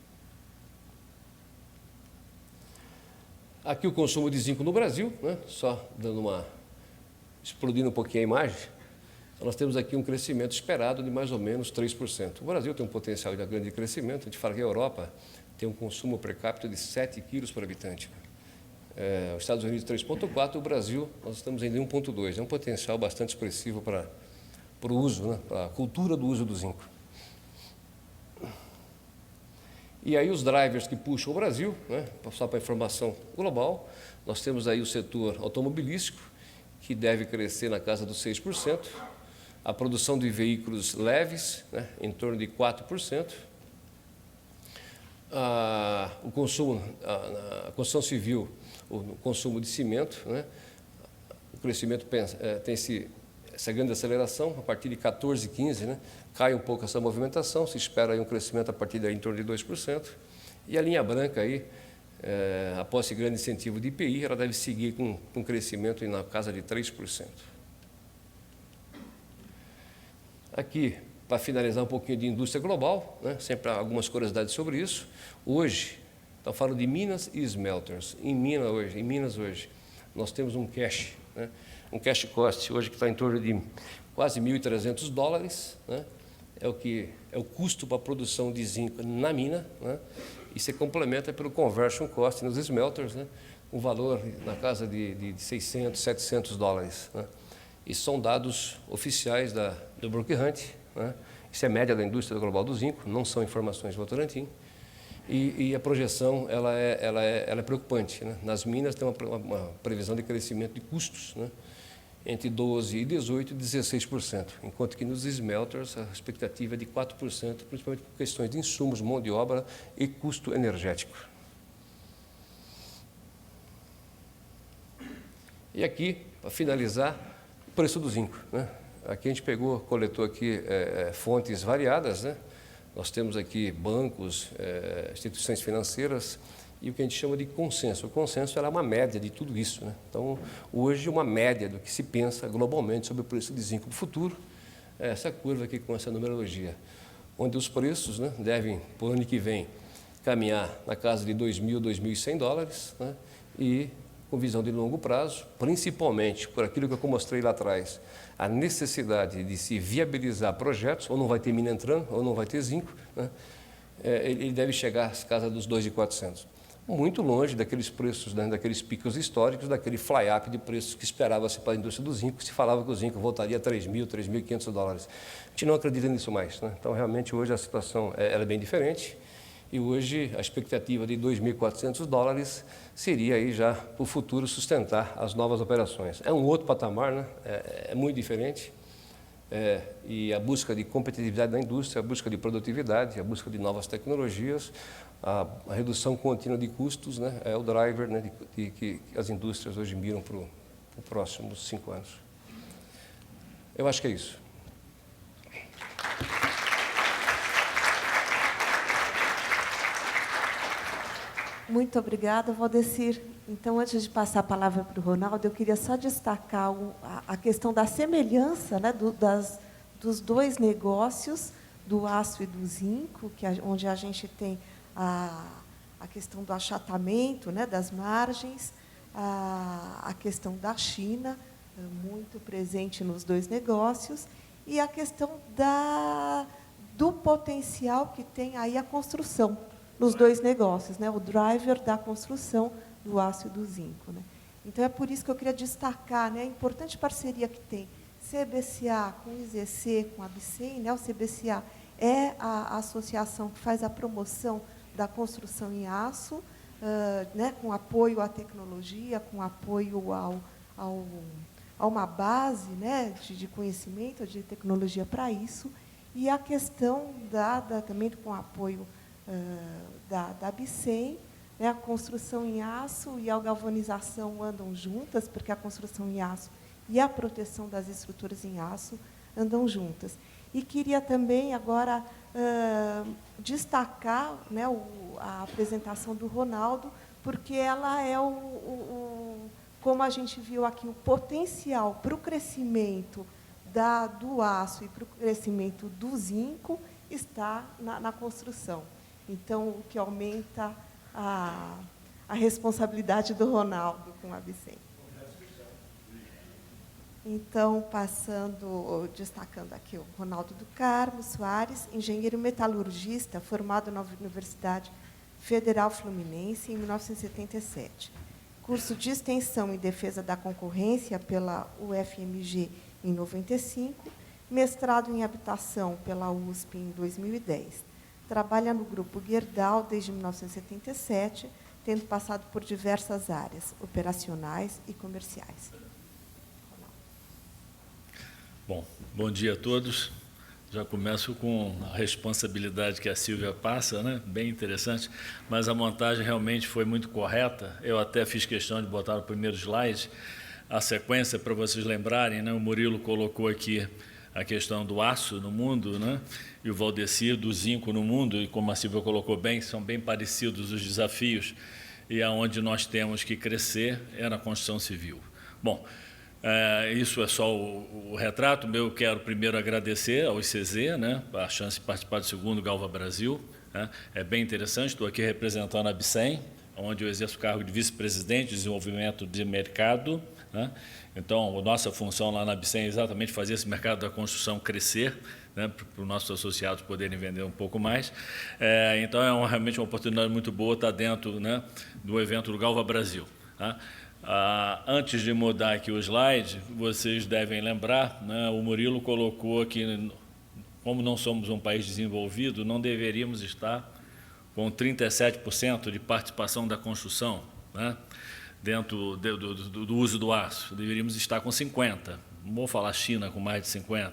Aqui o consumo de zinco no Brasil, né, só dando explodindo um pouquinho a imagem, nós temos aqui um crescimento esperado de mais ou menos 3%. O Brasil tem um potencial de grande crescimento, a gente fala que a Europa tem um consumo per capita de 7 quilos por habitante. Os Estados Unidos 3,4, o Brasil nós estamos em 1,2, é um potencial bastante expressivo para o uso, né, para a cultura do uso do zinco. E aí os drivers que puxam o Brasil, né, só para informação global, nós temos aí o setor automobilístico, que deve crescer na casa dos 6%, a produção de veículos leves, né, em torno de 4%, o consumo, a construção civil, o consumo de cimento, né, o crescimento tem essa grande aceleração, a partir de 14, 15, né, cai um pouco essa movimentação, se espera aí um crescimento a partir daí em torno de 2%, e a linha branca aí, após esse grande incentivo de IPI, ela deve seguir com um crescimento na casa de 3%. Aqui, para finalizar um pouquinho de indústria global, né, sempre há algumas curiosidades sobre isso. Hoje, estamos falando de minas e smelters. Em Minas hoje, nós temos um cash, né, um cash cost hoje que está em torno de quase $1.300, né, é o custo para a produção de zinco na mina, né, e se complementa pelo conversion cost nos smelters, né, um valor na casa de $600, $700. Né, e são dados oficiais do Brook Hunt, né, isso é média da indústria global do zinco, não são informações de Votorantim, e a projeção ela é preocupante. Né, nas minas tem uma previsão de crescimento de custos, né, entre 12% e 18% e 16%, enquanto que nos smelters a expectativa é de 4%, principalmente por questões de insumos, mão de obra e custo energético. E aqui, para finalizar, o preço do zinco. Né? Aqui a gente coletou aqui fontes variadas, né? Nós temos aqui bancos, instituições financeiras, e o que a gente chama de consenso. O consenso é uma média de tudo isso. Né? Então, hoje, uma média do que se pensa globalmente sobre o preço de zinco no futuro é essa curva aqui com essa numerologia, onde os preços, né, devem, para o ano que vem, caminhar na casa de $2.000, $2.100, né, e com visão de longo prazo, principalmente por aquilo que eu mostrei lá atrás, a necessidade de se viabilizar projetos, ou não vai ter mina entrando, ou não vai ter zinco, né, ele deve chegar às casas dos $2.400. Muito longe daqueles preços, né, daqueles picos históricos, daquele fly-up de preços que esperava-se para a indústria do zinco, se falava que o zinco voltaria a $3.000, $3.500. A gente não acredita nisso mais. Né? Então, realmente, hoje a situação ela é bem diferente, e hoje a expectativa de $2.400 seria aí já para o futuro sustentar as novas operações. É um outro patamar, né? É muito diferente. E a busca de competitividade da indústria, a busca de produtividade, a busca de novas tecnologias, a redução contínua de custos, né, é o driver, né, que as indústrias hoje miram para os próximos 5 anos. Eu acho que é isso. Muito obrigada, Valdecir. Então, antes de passar a palavra para o Ronaldo, eu queria só destacar a questão da semelhança, né, dos dois negócios, do aço e do zinco, onde a gente tem a questão do achatamento, né, das margens, a questão da China, muito presente nos dois negócios, e a questão do potencial que tem aí a construção nos dois negócios, né, o driver da construção do aço e do zinco, né. Então, é por isso que eu queria destacar, né, a importante parceria que tem CBCA com o IZC, com a Bicem, né, o CBCA é a associação que faz a promoção da construção em aço, né, com apoio à tecnologia, com apoio a uma base, né, de conhecimento, de tecnologia para isso, e a questão também com apoio da Bicem, né, a construção em aço e a galvanização andam juntas, porque a construção em aço e a proteção das estruturas em aço andam juntas. E queria também agora destacar, né, a apresentação do Ronaldo, porque ela é como a gente viu aqui, o potencial para o crescimento do aço e para o crescimento do zinco está na construção. Então, o que aumenta a responsabilidade do Ronaldo com a Bicem. Então, destacando aqui o Ronaldo do Carmo Soares, engenheiro metalurgista, formado na Universidade Federal Fluminense em 1977. Curso de extensão em defesa da concorrência pela UFMG em 95, mestrado em habitação pela USP em 2010. Trabalha no Grupo Gerdau desde 1977, tendo passado por diversas áreas, operacionais e comerciais. Bom dia a todos. Já começo com a responsabilidade que a Silvia passa, né? Bem interessante, mas a montagem realmente foi muito correta. Eu até fiz questão de botar no primeiro slide a sequência para vocês lembrarem, né? O Murilo colocou aqui a questão do aço no mundo, né? E o Valdecir do zinco no mundo, e como a Silvia colocou bem, são bem parecidos os desafios, e aonde nós temos que crescer é na construção civil. Bom, isso é só o retrato. Eu quero primeiro agradecer ao ICZ, né, a chance de participar do segundo Galva Brasil. Né, é bem interessante, estou aqui representando a Bicem, onde eu exerço o cargo de vice-presidente de desenvolvimento de mercado. Né, então, a nossa função lá na Bicem é exatamente fazer esse mercado da construção crescer, né, para os nossos associados poderem vender um pouco mais. Então, é realmente uma oportunidade muito boa estar dentro, né, do evento do Galva Brasil. Tá? Antes de mudar aqui o slide, vocês devem lembrar, né, o Murilo colocou aqui, como não somos um país desenvolvido, não deveríamos estar com 37% de participação da construção, né, dentro do uso do aço. Deveríamos estar com 50%. Não vou falar China com mais de 50%,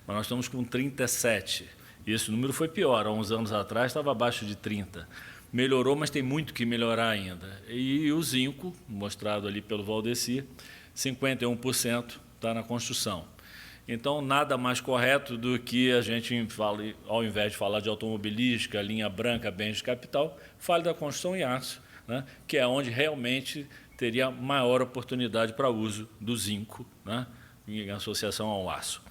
mas nós estamos com 37%. E esse número foi pior. Há uns anos atrás estava abaixo de 30%. Melhorou, mas tem muito que melhorar ainda. E o zinco, mostrado ali pelo Valdecir, 51% está na construção. Então, nada mais correto do que a gente fale, ao invés de falar de automobilística, linha branca, bens de capital, fale da construção em aço, né, que é onde realmente teria maior oportunidade para uso do zinco, né, em associação ao aço.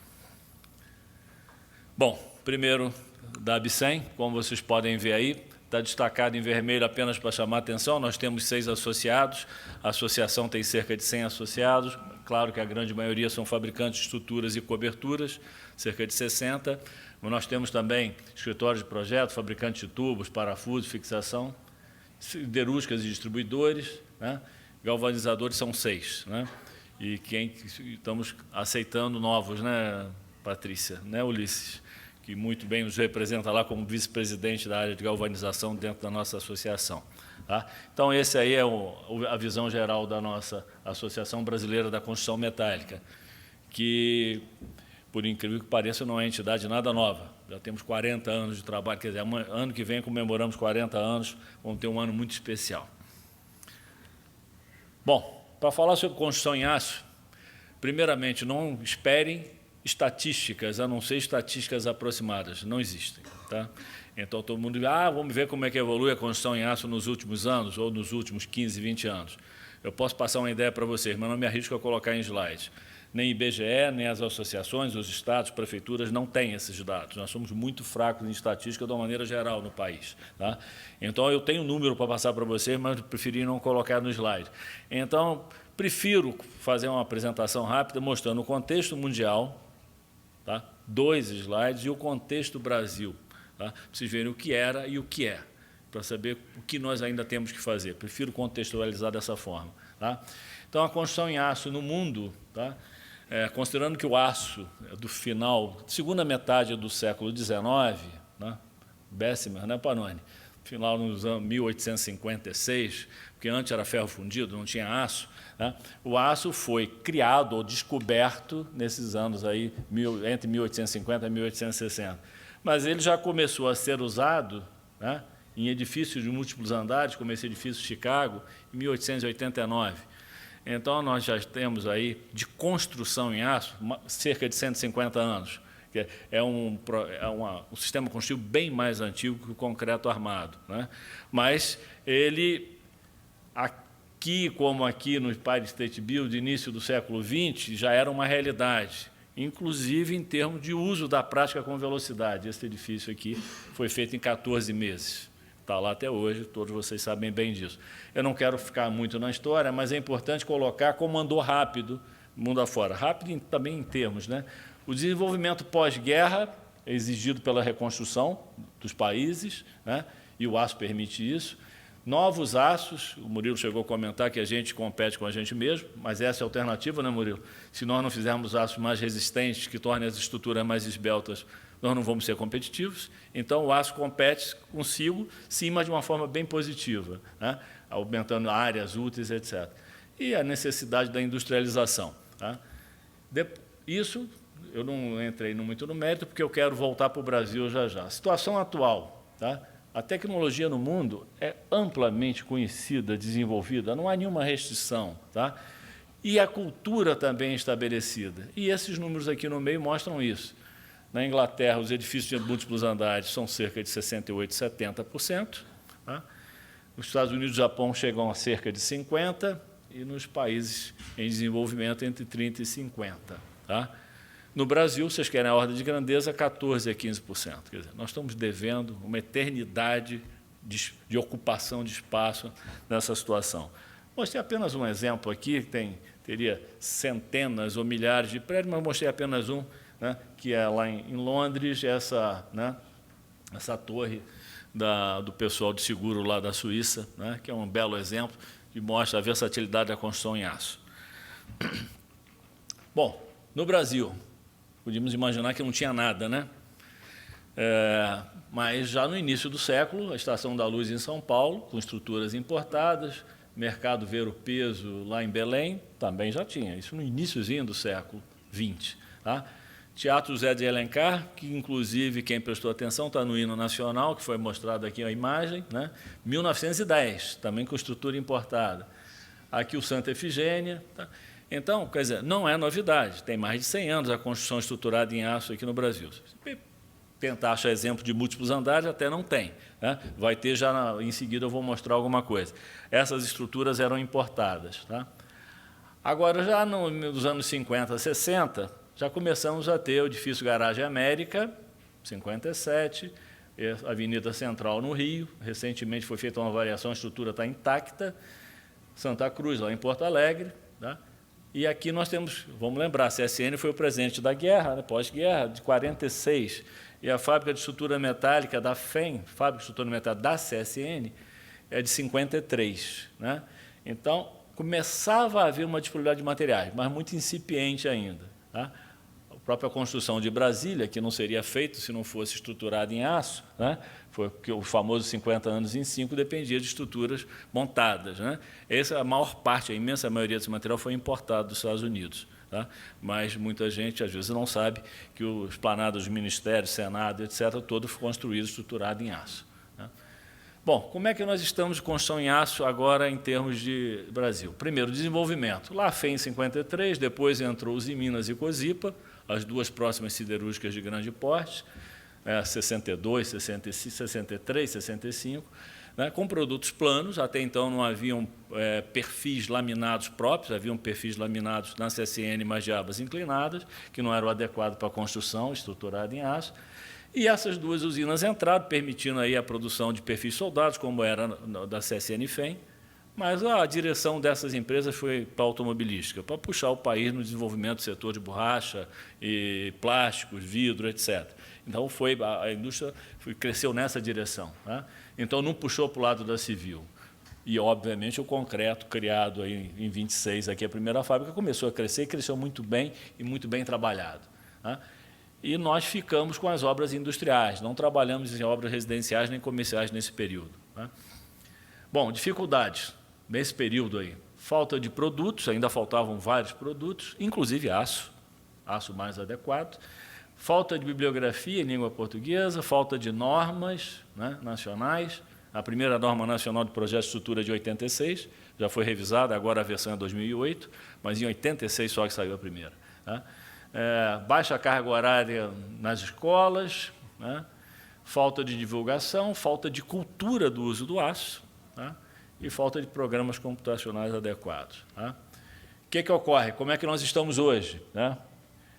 Bom, primeiro da Bicem, como vocês podem ver aí, está destacado em vermelho apenas para chamar a atenção. Nós temos 6 associados, a associação tem cerca de 100 associados, claro que a grande maioria são fabricantes de estruturas e coberturas, cerca de 60. Nós temos também escritórios de projeto, fabricantes de tubos, parafusos, fixação, siderúrgicas e distribuidores, né? Galvanizadores são 6. Né? E estamos aceitando novos, né, Patrícia, né, Ulisses? Que muito bem nos representa lá como vice-presidente da área de galvanização dentro da nossa associação. Tá? Então, esse aí é a visão geral da nossa Associação Brasileira da Construção Metálica, que, por incrível que pareça, não é entidade nada nova. Já temos 40 anos de trabalho, quer dizer, ano que vem comemoramos 40 anos, vamos ter um ano muito especial. Bom, para falar sobre construção em aço, primeiramente, não esperem estatísticas, a não ser estatísticas aproximadas, não existem. Tá? Então, todo mundo diz, vamos ver como é que evolui a construção em aço nos últimos anos, ou nos últimos 15, 20 anos. Eu posso passar uma ideia para vocês, mas não me arrisco a colocar em slides. Nem IBGE, nem as associações, os estados, prefeituras não têm esses dados. Nós somos muito fracos em estatística de uma maneira geral no país. Tá? Então, eu tenho um número para passar para vocês, mas preferi não colocar no slide. Então, prefiro fazer uma apresentação rápida mostrando o contexto mundial, tá? 2 slides, e o contexto Brasil, tá? Para vocês verem o que era e o que é, para saber o que nós ainda temos que fazer. Prefiro contextualizar dessa forma. Tá? Então, a construção em aço no mundo, tá? Considerando que o aço é do final, segunda metade do século XIX, né? Bessemer, né, Panoni? Final nos anos 1856, porque antes era ferro fundido, não tinha aço, né? O aço foi criado ou descoberto nesses anos aí, entre 1850 e 1860. Mas ele já começou a ser usado, né, em edifícios de múltiplos andares, como esse edifício Chicago, em 1889. Então, nós já temos aí, de construção em aço, cerca de 150 anos. É um sistema construtivo bem mais antigo que o concreto armado, né? Mas ele, aqui como aqui no Empire State Building, início do século XX, já era uma realidade, inclusive em termos de uso da prática com velocidade. Esse edifício aqui foi feito em 14 meses. Está lá até hoje, todos vocês sabem bem disso. Eu não quero ficar muito na história, mas é importante colocar como andou rápido, mundo afora. Rápido também em termos, né? O desenvolvimento pós-guerra é exigido pela reconstrução dos países, né? E o aço permite isso. Novos aços, o Murilo chegou a comentar que a gente compete com a gente mesmo, mas essa é a alternativa, né, Murilo? Se nós não fizermos aços mais resistentes, que tornem as estruturas mais esbeltas, nós não vamos ser competitivos. Então, o aço compete consigo, sim, mas de uma forma bem positiva, né? Aumentando áreas úteis, etc. E a necessidade da industrialização. Tá? Isso, eu não entrei muito no mérito, porque eu quero voltar para o Brasil já já. A situação atual, tá? A tecnologia no mundo é amplamente conhecida, desenvolvida, não há nenhuma restrição. Tá? E a cultura também é estabelecida. E esses números aqui no meio mostram isso. Na Inglaterra, os edifícios de múltiplos andares são cerca de 68%, 70%. Tá? Nos Estados Unidos e Japão chegam a cerca de 50%, e nos países em desenvolvimento, entre 30% e 50%. Tá? No Brasil, vocês querem a ordem de grandeza, 14% a 15%. Quer dizer, nós estamos devendo uma eternidade de ocupação de espaço nessa situação. Mostrei apenas um exemplo aqui, teria centenas ou milhares de prédios, mas mostrei apenas um, né, que é lá em Londres, essa torre do pessoal de seguro lá da Suíça, né, que é um belo exemplo que mostra a versatilidade da construção em aço. Bom, no Brasil, podíamos imaginar que não tinha nada, né? Mas já no início do século, a Estação da Luz em São Paulo, com estruturas importadas, Mercado Ver o Peso lá em Belém, também já tinha, isso no iniciozinho do século XX. Tá? Teatro José de Alencar, que, inclusive, quem prestou atenção está no hino nacional, que foi mostrado aqui a imagem, né? 1910, também com estrutura importada. Aqui o Santa Efigênia. Tá? Então, quer dizer, não é novidade, tem mais de 100 anos a construção estruturada em aço aqui no Brasil. Se tentar achar exemplo de múltiplos andares, até não tem. Né? Vai ter já, em seguida eu vou mostrar alguma coisa. Essas estruturas eram importadas. Tá? Agora, já nos anos 50, 60, já começamos a ter o edifício Garagem América, 57, a Avenida Central no Rio, recentemente foi feita uma variação, a estrutura está intacta, Santa Cruz, lá em Porto Alegre. Tá? E aqui nós temos, vamos lembrar, a CSN foi o presente da guerra, né, pós-guerra, de 46, e a fábrica de estrutura metálica da FEM, fábrica de estrutura metálica da CSN, é de 53. Né? Então, começava a haver uma disponibilidade de materiais, mas muito incipiente ainda. Tá? A própria construção de Brasília, que não seria feita se não fosse estruturada em aço, né? Foi porque o famoso 50 anos em 5 dependia de estruturas montadas. Né? A maior parte, a imensa maioria desse material foi importado dos Estados Unidos. Tá? Mas muita gente, às vezes, não sabe que os planados dos ministérios, Senado, etc., todo foi construído, estruturado em aço. Tá? Bom, como é que nós estamos de construção em aço agora em termos de Brasil? Primeiro, desenvolvimento. Lá foi em 53, depois entrou os Minas e Cozipa, as duas próximas siderúrgicas de grande porte. 62, 65, 63, 65, né, com produtos planos. Até então não haviam perfis laminados próprios, haviam perfis laminados na CSN, mas de abas inclinadas, que não eram adequados para a construção estruturada em aço. E essas duas usinas entraram, permitindo aí a produção de perfis soldados, como era da CSN-FEM, mas a direção dessas empresas foi para a automobilística, para puxar o país no desenvolvimento do setor de borracha, e plásticos, vidro, etc. Então, a indústria cresceu nessa direção, né? Então, não puxou para o lado da civil. E, obviamente, o concreto, criado aí em 26, aqui a primeira fábrica, começou a crescer e cresceu muito bem e muito bem trabalhado, né? E nós ficamos com as obras industriais, não trabalhamos em obras residenciais nem comerciais nesse período, né? Bom, dificuldades nesse período aí. Falta de produtos, ainda faltavam vários produtos, inclusive aço mais adequado. Falta de bibliografia em língua portuguesa, falta de normas, né, nacionais. A primeira norma nacional de projeto de estrutura de 86, já foi revisada, agora a versão é 2008, mas em 86 só que saiu a primeira, né? Baixa carga horária nas escolas, né? Falta de divulgação, falta de cultura do uso do aço, né? E falta de programas computacionais adequados, né? O que ocorre? Como é que nós estamos hoje, né?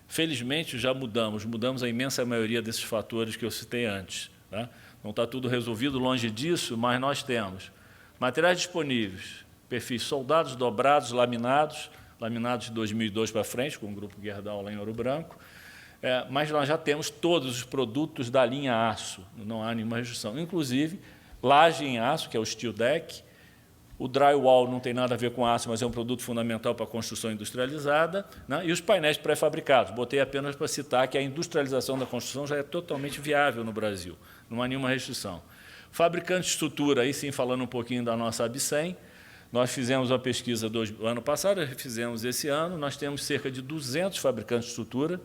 Felizmente, já mudamos a imensa maioria desses fatores que eu citei antes, né? Não está tudo resolvido, longe disso, mas nós temos materiais disponíveis, perfis soldados, dobrados, laminados de 2002 para frente, com o Grupo Gerdau lá em Ouro Branco, mas nós já temos todos os produtos da linha aço, não há nenhuma restrição, inclusive laje em aço, que é o steel deck. O drywall não tem nada a ver com aço, mas é um produto fundamental para a construção industrializada, né? E os painéis pré-fabricados. Botei apenas para citar que a industrialização da construção já é totalmente viável no Brasil, não há nenhuma restrição. Fabricante de estrutura, aí sim, falando um pouquinho da nossa ABSEM, nós fizemos uma pesquisa do ano passado, fizemos esse ano, nós temos cerca de 200 fabricantes de estrutura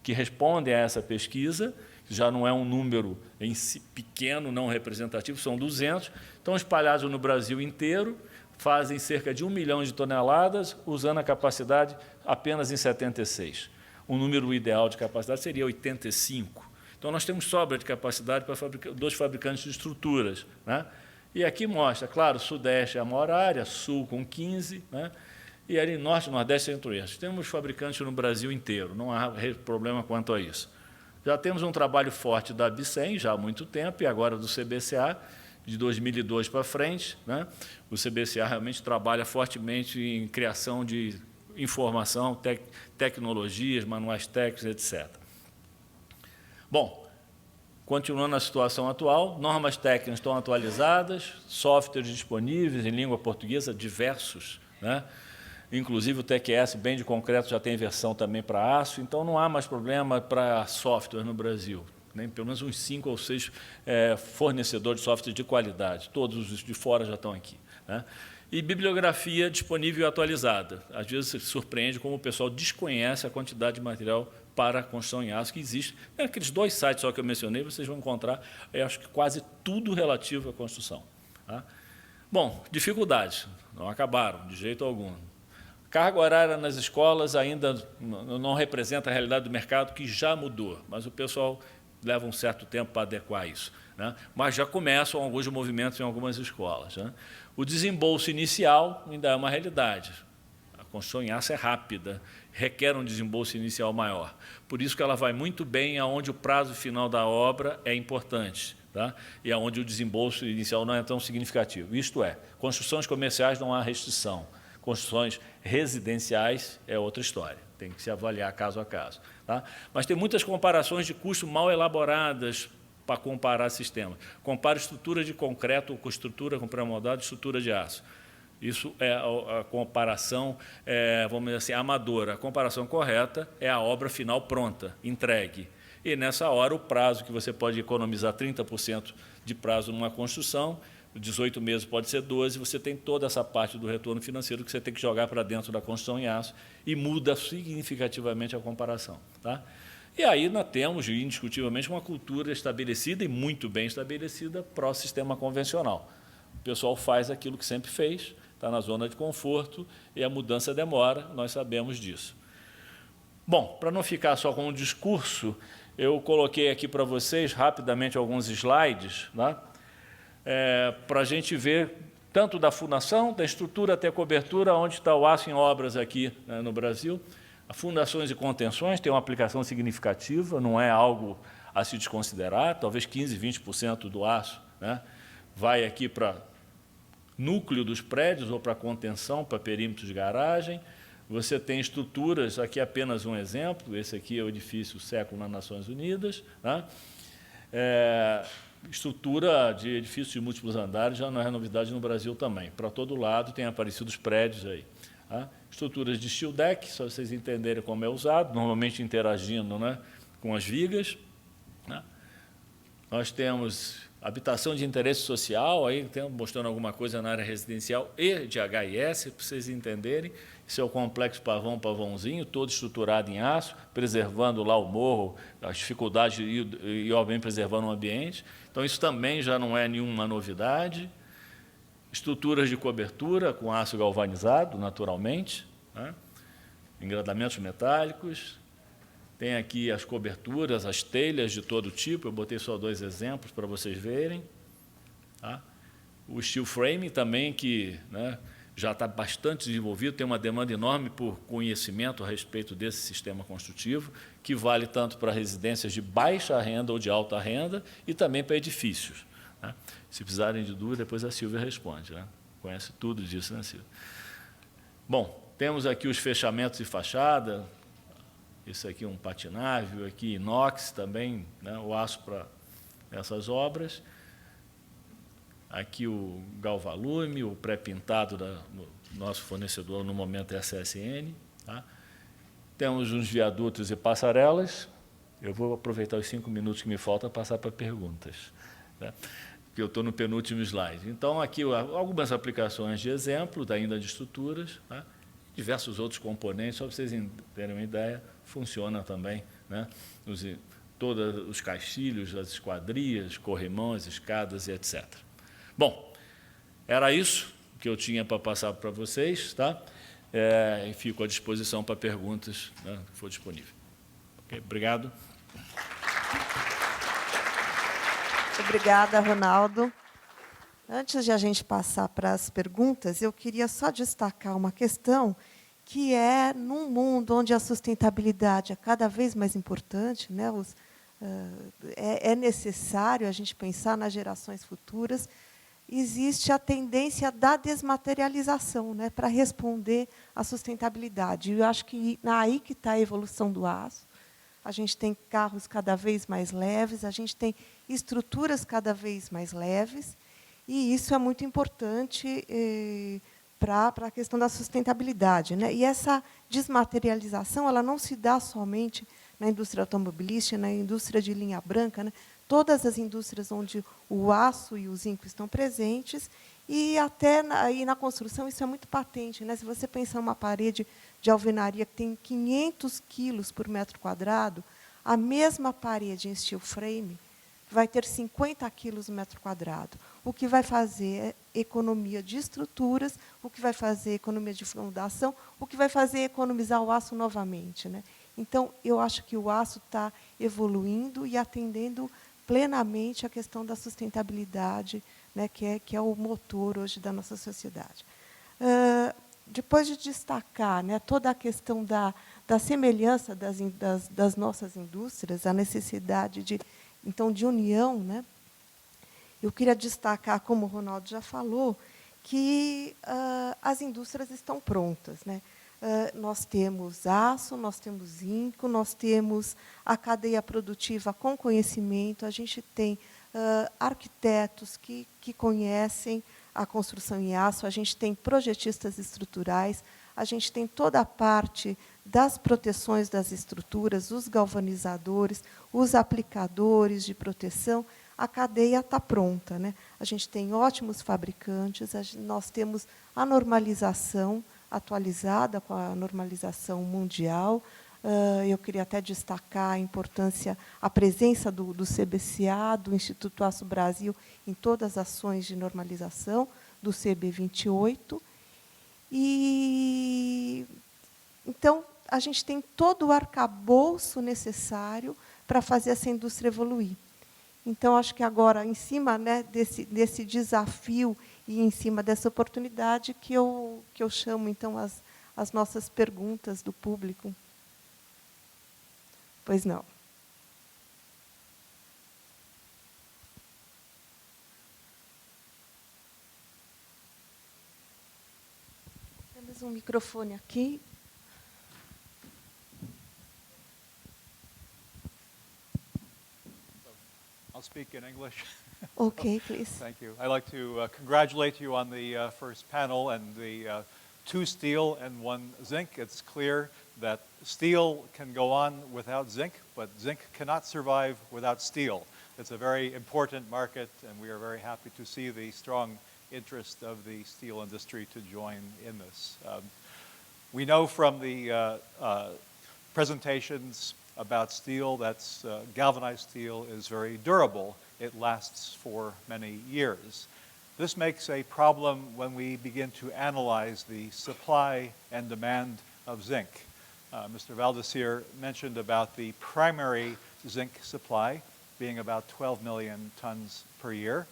que respondem a essa pesquisa, já não é um número em si pequeno, não representativo, são 200, estão espalhados no Brasil inteiro, fazem cerca de 1 milhão de toneladas, usando a capacidade apenas em 76. O número ideal de capacidade seria 85. Então, nós temos sobra de capacidade para dos fabricantes de estruturas, né? E aqui mostra, claro, Sudeste é a maior área, Sul com 15, né? E ali Norte, Nordeste e Centro-Oeste. Temos fabricantes no Brasil inteiro, não há problema quanto a isso. Já temos um trabalho forte da ABSEM, já há muito tempo, e agora do CBCA, de 2002 para frente, né? O CBCA realmente trabalha fortemente em criação de informação, tecnologias, manuais técnicos, etc. Bom, continuando a situação atual, normas técnicas estão atualizadas, softwares disponíveis em língua portuguesa, diversos, né? Inclusive o TQS, bem de concreto, já tem versão também para aço, então não há mais problema para software no Brasil. Nem pelo menos uns 5 ou 6 fornecedores de software de qualidade, todos os de fora já estão aqui, né? E bibliografia disponível e atualizada. Às vezes se surpreende como o pessoal desconhece a quantidade de material para a construção em aço que existe. Aqueles 2 sites só que eu mencionei, vocês vão encontrar, eu acho que quase tudo relativo à construção, tá? Bom, dificuldades, não acabaram de jeito algum. Carga horária nas escolas ainda não representa a realidade do mercado, que já mudou, mas o pessoal leva um certo tempo para adequar isso, né? Mas já começam alguns movimentos em algumas escolas, né? O desembolso inicial ainda é uma realidade. A construção em aço é rápida, requer um desembolso inicial maior. Por isso que ela vai muito bem aonde o prazo final da obra é importante, tá? E aonde o desembolso inicial não é tão significativo. Isto é, construções comerciais não há restrição. Construções residenciais é outra história, tem que se avaliar caso a caso, tá? Mas tem muitas comparações de custo mal elaboradas para comparar sistemas. Compara estrutura de concreto com estrutura com pré-moldado e estrutura de aço. Isso é a comparação, vamos dizer assim, amadora. A comparação correta é a obra final pronta, entregue. E, nessa hora, o prazo que você pode economizar 30% de prazo numa construção, 18 meses pode ser 12, você tem toda essa parte do retorno financeiro que você tem que jogar para dentro da construção em aço e muda significativamente a comparação, tá? E aí nós temos, indiscutivelmente, uma cultura estabelecida e muito bem estabelecida pró-sistema convencional. O pessoal faz aquilo que sempre fez, está na zona de conforto e a mudança demora, nós sabemos disso. Bom, para não ficar só com um discurso, eu coloquei aqui para vocês, rapidamente, alguns slides, né, para a gente ver tanto da fundação, da estrutura até a cobertura, onde está o aço em obras aqui, né, no Brasil. As fundações e contenções têm uma aplicação significativa, não é algo a se desconsiderar, talvez 15%, 20% do aço, né, vai aqui para núcleo dos prédios ou para contenção, para perímetros de garagem. Você tem estruturas, aqui é apenas um exemplo, esse aqui é o edifício Século nas Nações Unidas, né? Estrutura de edifícios de múltiplos andares já não é novidade no Brasil também. Para todo lado tem aparecido os prédios aí. Tá? Estruturas de steel deck, só vocês entenderem como é usado, normalmente interagindo, né, com as vigas. Né? Nós temos habitação de interesse social, aí mostrando alguma coisa na área residencial e de HIS, para vocês entenderem. Esse é o complexo Pavãozinho, todo estruturado em aço, preservando lá o morro, as dificuldades e obviamente, preservando o ambiente. Então, isso também já não é nenhuma novidade. Estruturas de cobertura com aço galvanizado, naturalmente, né? Engradamentos metálicos. Tem aqui as coberturas, as telhas de todo tipo, eu botei só 2 exemplos para vocês verem. Tá? O steel frame também, que, né, já está bastante desenvolvido, tem uma demanda enorme por conhecimento a respeito desse sistema construtivo, que vale tanto para residências de baixa renda ou de alta renda e também para edifícios. Né? Se precisarem de dúvida, depois a Silvia responde. Né? Conhece tudo disso, né, Silvia? Bom, temos aqui os fechamentos de fachada. Isso aqui é um patinável, aqui inox também, né, o aço para essas obras. Aqui o galvalume, o pré-pintado do nosso fornecedor, no momento é a CSN. Tá? Temos uns viadutos e passarelas. Eu vou aproveitar os 5 minutos que me faltam para passar para perguntas, né, porque eu estou no penúltimo slide. Então, aqui algumas aplicações de exemplo, ainda de estruturas, tá? Diversos outros componentes, só para vocês terem uma ideia, funciona também, né? Todos os caixilhos, as esquadrias, corrimões, escadas e etc. Bom, era isso que eu tinha para passar para vocês, tá? E fico à disposição para perguntas, né, que for disponível. Okay? Obrigado. Obrigada, Ronaldo. Antes de a gente passar para as perguntas, eu queria só destacar uma questão que é, num mundo onde a sustentabilidade é cada vez mais importante, né, é necessário a gente pensar nas gerações futuras, existe a tendência da desmaterialização, né, para responder à sustentabilidade. Eu acho que aí que está a evolução do aço. A gente tem carros cada vez mais leves, a gente tem estruturas cada vez mais leves, e isso é muito importante para a questão da sustentabilidade, né? E essa desmaterialização ela não se dá somente na indústria automobilística, na indústria de linha branca, né? Todas as indústrias onde o aço e o zinco estão presentes, e até na construção isso é muito patente, né? Se você pensar numa parede de alvenaria que tem 500 quilos por metro quadrado, a mesma parede em steel frame vai ter 50 quilos no metro quadrado. O que vai fazer é economia de estruturas, o que vai fazer economia de fundação, o que vai fazer economizar o aço novamente, né? Então, eu acho que o aço está evoluindo e atendendo plenamente a questão da sustentabilidade, né, que é o motor hoje da nossa sociedade. Depois de destacar, né, toda a questão da semelhança das nossas indústrias, a necessidade de união, né, eu queria destacar, como o Ronaldo já falou, que as indústrias estão prontas, né? Nós temos aço, nós temos zinco, nós temos a cadeia produtiva com conhecimento, a gente tem arquitetos que conhecem a construção em aço, a gente tem projetistas estruturais, a gente tem toda a parte das proteções das estruturas, os galvanizadores, os aplicadores de proteção. A cadeia está pronta, né? A gente tem ótimos fabricantes, nós temos a normalização atualizada com a normalização mundial. Eu queria até destacar a importância, a presença do CBCA, do Instituto Aço Brasil, em todas as ações de normalização, do CB28. Então, a gente tem todo o arcabouço necessário para fazer essa indústria evoluir. Então, acho que agora, em cima, né, desse desafio e em cima dessa oportunidade, que eu chamo, então, as nossas perguntas do público. Pois não. Temos um microfone aqui. I'll speak in English. Okay, please. Thank you. I'd like to congratulate you on the first panel and the 2 steel and 1 zinc. It's clear that steel can go on without zinc, but zinc cannot survive without steel. It's a very important market, and we are very happy to see the strong interest of the steel industry to join in this. We know from the presentations about steel that's galvanized steel is very durable. It lasts for many years. This makes a problem when we begin to analyze the supply and demand of zinc. Mr. Valdecir mentioned about the primary zinc supply being about 12 million tons per year.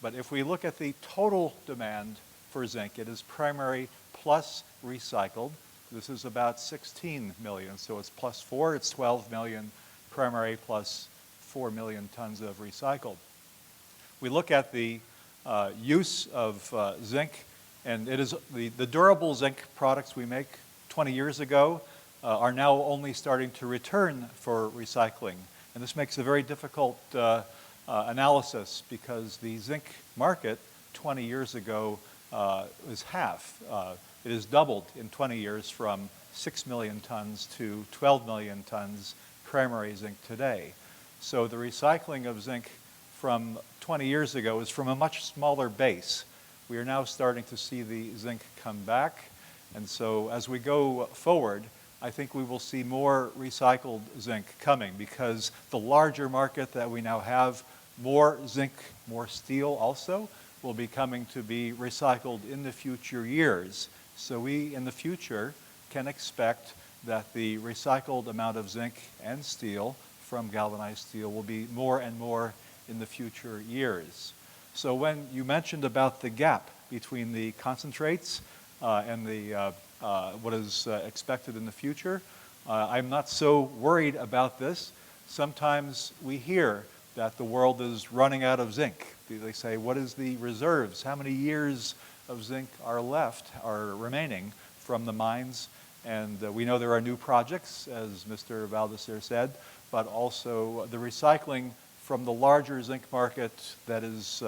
But if we look at the total demand for zinc, it is primary plus recycled. This is about 16 million, so it's plus 4, it's 12 million primary plus 4 million tons of recycled. We look at the use of zinc, and it is the durable zinc products we make 20 years ago are now only starting to return for recycling. And this makes a very difficult analysis because the zinc market 20 years ago is half. It has doubled in 20 years from 6 million tons to 12 million tons primary zinc today. So the recycling of zinc from 20 years ago is from a much smaller base. We are now starting to see the zinc come back. And so as we go forward, I think we will see more recycled zinc coming because the larger market that we now have, more zinc, more steel also, will be coming to be recycled in the future years. So we, in the future, can expect that the recycled amount of zinc and steel from galvanized steel will be more and more in the future years. So when you mentioned about the gap between the concentrates and the what is expected in the future, I'm not so worried about this. Sometimes we hear that the world is running out of zinc. They say, what is the reserves? How many years of zinc are remaining from the mines? And we know there are new projects, as Mr. Valdecir said, but also the recycling from the larger zinc market that is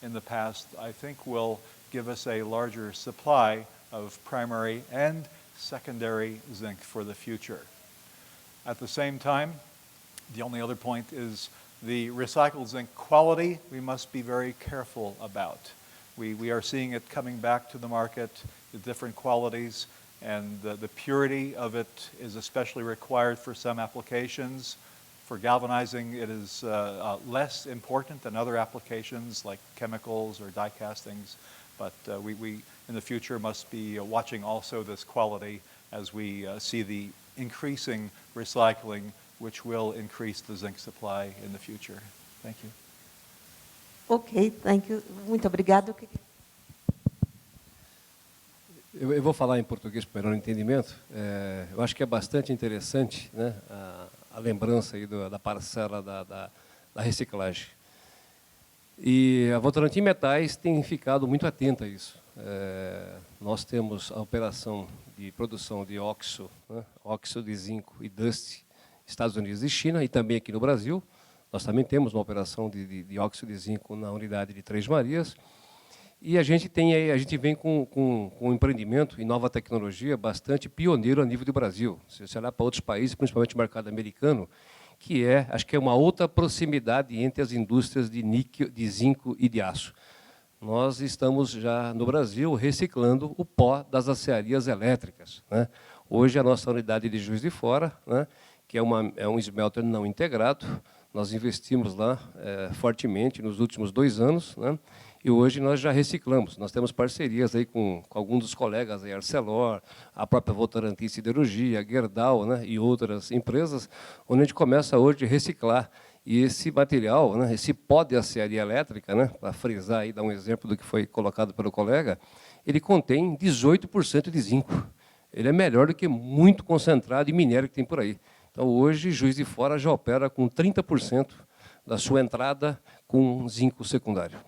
in the past, I think will give us a larger supply of primary and secondary zinc for the future. At the same time, the only other point is the recycled zinc quality we must be very careful about. We are seeing it coming back to the market, the different qualities, and the purity of it is especially required for some applications. For galvanizing, it is less important than other applications like chemicals or die castings, but we in the future must be watching also this quality as we see the increasing recycling, which will increase the zinc supply in the future. Thank you. Ok, thank you. Muito obrigada. Eu vou falar em português para melhor entendimento. Eu acho que é bastante interessante, né, a lembrança aí da parcela da reciclagem. E a Votorantim Metais tem ficado muito atenta a isso. Nós temos a operação de produção de óxido, né, óxido de zinco e dust, Estados Unidos e China, e também aqui no Brasil. Nós também temos uma operação de óxido de zinco na unidade de Três Marias. E a gente vem com um empreendimento em nova tecnologia bastante pioneiro a nível do Brasil. Se você olhar para outros países, principalmente o mercado americano, acho que é uma outra proximidade entre as indústrias de níquel, de zinco e de aço. Nós estamos já no Brasil reciclando o pó das acearias elétricas, né? Hoje a nossa unidade de Juiz de Fora, né, que é um smelter não integrado, nós investimos lá fortemente nos últimos 2 anos, né? E hoje nós já reciclamos. Nós temos parcerias aí com alguns dos colegas, aí, Arcelor, a própria Votorantim Siderurgia, Gerdau, né, e outras empresas, onde a gente começa hoje a reciclar. E esse material, né, esse pó de aciaria elétrica, né, para frisar e dar um exemplo do que foi colocado pelo colega, ele contém 18% de zinco. Ele é melhor do que muito concentrado de minério que tem por aí. Então, hoje, Juiz de Fora já opera com 30% da sua entrada com zinco secundário.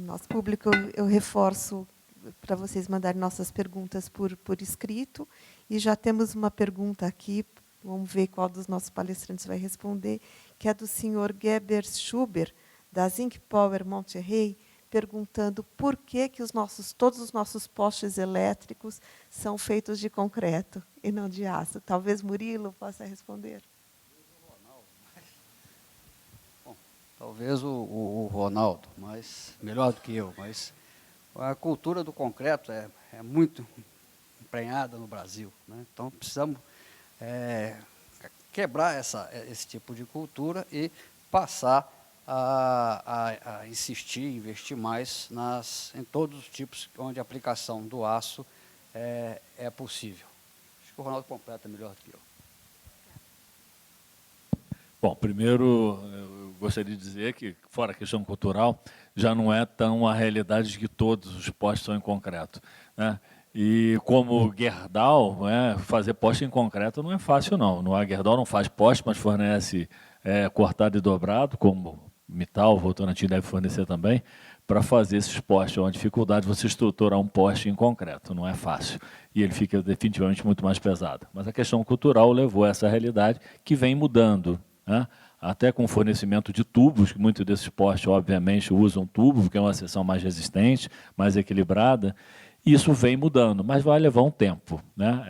Nosso público, eu reforço para vocês mandarem nossas perguntas por escrito. E já temos uma pergunta aqui, vamos ver qual dos nossos palestrantes vai responder, que é do senhor Geber Schuber, da Zinc Power Monterrey, perguntando por que todos os nossos postes elétricos são feitos de concreto e não de aço. Talvez Murilo possa responder. Bom, talvez o Ronaldo, mas melhor do que eu, mas a cultura do concreto é muito emprenhada no Brasil, né? Então precisamos quebrar esse tipo de cultura e passar a insistir, investir mais em todos os tipos onde a aplicação do aço é possível. Acho que o Ronaldo completa melhor do que eu. Bom, primeiro, eu gostaria de dizer que, fora a questão cultural, já não é tão a realidade de que todos os postes são em concreto, né? E como Gerdau, fazer poste em concreto não é fácil, não. A Gerdau não faz poste, mas fornece cortado e dobrado, como Mittal, Votorantim deve fornecer também, para fazer esses postes. É uma dificuldade você estruturar um poste em concreto, não é fácil. E ele fica definitivamente muito mais pesado. Mas a questão cultural levou a essa realidade que vem mudando, né? Até com o fornecimento de tubos, que muitos desses postes, obviamente, usam tubo, porque é uma seção mais resistente, mais equilibrada. Isso vem mudando, mas vai levar um tempo, né?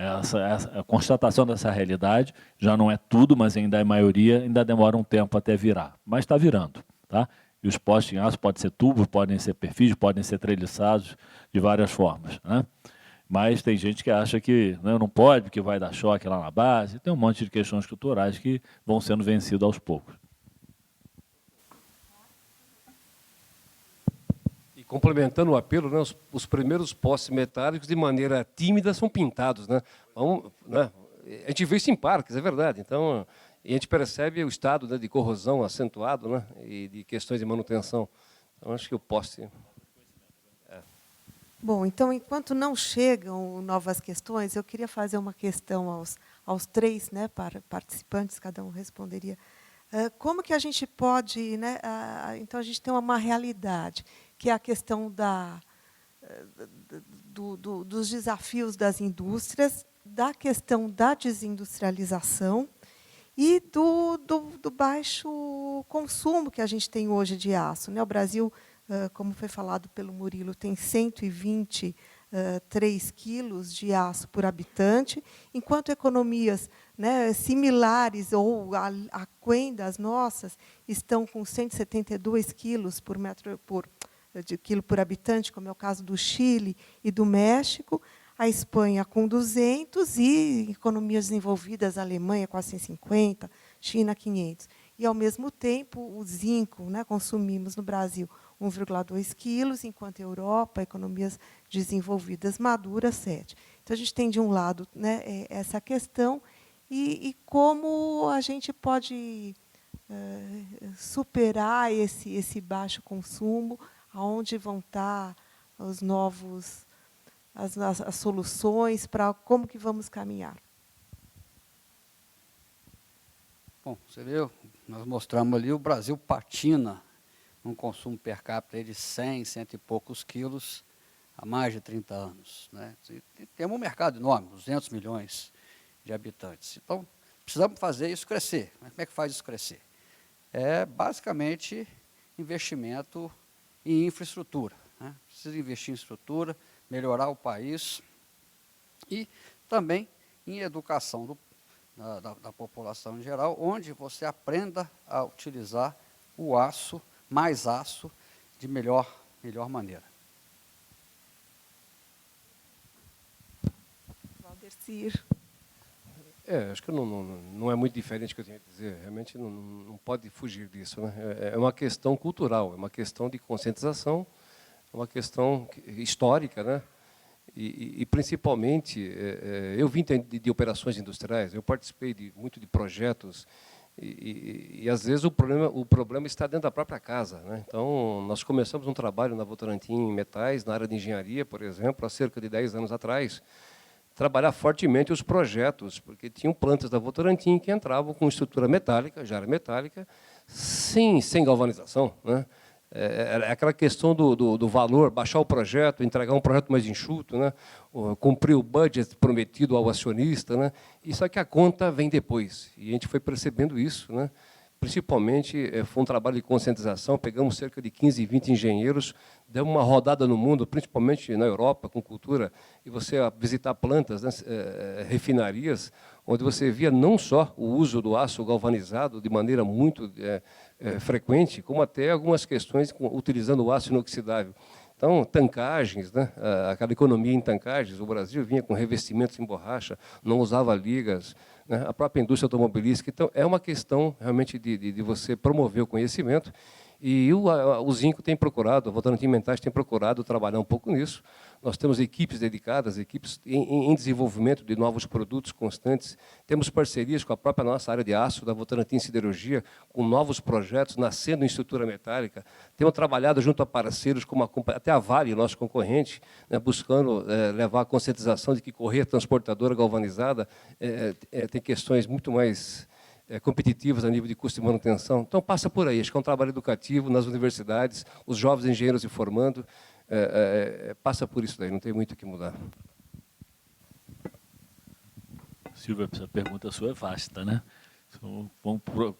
A constatação dessa realidade já não é tudo, mas ainda é maioria, ainda demora um tempo até virar. Mas está virando, tá? E os postes em aço podem ser tubos, podem ser perfis, podem ser treliçados de várias formas, né? Mas tem gente que acha que não pode, porque vai dar choque lá na base. Tem um monte de questões culturais que vão sendo vencidas aos poucos. E complementando o apelo, né, os primeiros postes metálicos, de maneira tímida, são pintados, né? A gente vê isso em parques, é verdade. Então, a gente percebe o estado, né, de corrosão acentuado, né, e de questões de manutenção. Então, acho que o poste... Bom, então, enquanto não chegam novas questões, eu queria fazer uma questão aos três, né, participantes, cada um responderia. Como que a gente pode, né, então a gente tem uma realidade, que é a questão dos desafios das indústrias, da questão da desindustrialização e do baixo consumo que a gente tem hoje de aço, né? O Brasil, como foi falado pelo Murilo, tem 123 quilos de aço por habitante, enquanto economias, né, similares ou aquém das nossas estão com 172 quilos quilo por habitante, como é o caso do Chile e do México, a Espanha com 200 e economias desenvolvidas, a Alemanha quase 150, China 500. E, ao mesmo tempo, o zinco, né, consumimos no Brasil 1,2 quilos, enquanto a Europa, economias desenvolvidas maduras, 7. Então, a gente tem, de um lado, né, essa questão e como a gente pode superar esse baixo consumo, aonde vão estar os novos, as soluções, para como que vamos caminhar. Bom, você viu, nós mostramos ali, o Brasil patina num consumo per capita de 100 e poucos quilos há mais de 30 anos, né? Temos um mercado enorme, 200 milhões de habitantes. Então, precisamos fazer isso crescer. Como é que faz isso crescer? É basicamente investimento em infraestrutura, né? Precisa investir em estrutura, melhorar o país e também em educação da população em geral, onde você aprenda a utilizar o aço, mais aço, de melhor maneira. Valdecir. Acho que não é muito diferente do que eu tinha que dizer. Realmente não pode fugir disso, né? É uma questão cultural, é uma questão de conscientização, é uma questão histórica, né? E principalmente, eu vim de operações industriais, eu participei muito de projetos, e às vezes o problema está dentro da própria casa, né? Então, nós começamos um trabalho na Votorantim em metais, na área de engenharia, por exemplo, há cerca de 10 anos atrás, trabalhar fortemente os projetos, porque tinham plantas da Votorantim que entravam com estrutura metálica, já era metálica, sem galvanização, né? É aquela questão do valor, baixar o projeto, entregar um projeto mais enxuto, né? Cumprir o budget prometido ao acionista, né? E só que a conta vem depois. E a gente foi percebendo isso, né? Principalmente, foi um trabalho de conscientização, pegamos cerca de 15, 20 engenheiros, demos uma rodada no mundo, principalmente na Europa, com cultura, e você visitar plantas, né, refinarias, onde você via não só o uso do aço galvanizado de maneira muito frequente, como até algumas questões utilizando o aço inoxidável. Então, tancagens, né, aquela economia em tancagens, o Brasil vinha com revestimentos em borracha, não usava ligas, né, a própria indústria automobilística. Então, é uma questão realmente de você promover o conhecimento, e o Zinco tem procurado, a Votorantim Metais tem procurado trabalhar um pouco nisso. Nós temos equipes dedicadas, equipes em desenvolvimento de novos produtos constantes. Temos parcerias com a própria nossa área de aço, da Votorantim Siderurgia, com novos projetos nascendo em estrutura metálica. Temos trabalhado junto a parceiros, como até a Vale, nosso concorrente, né, buscando levar a conscientização de que correia transportadora galvanizada tem questões muito mais competitivas a nível de custo de manutenção. Então, passa por aí. Acho que é um trabalho educativo nas universidades, os jovens engenheiros se formando, passa por isso daí, não tem muito o que mudar. Silvia, essa pergunta sua é vasta, né? Então,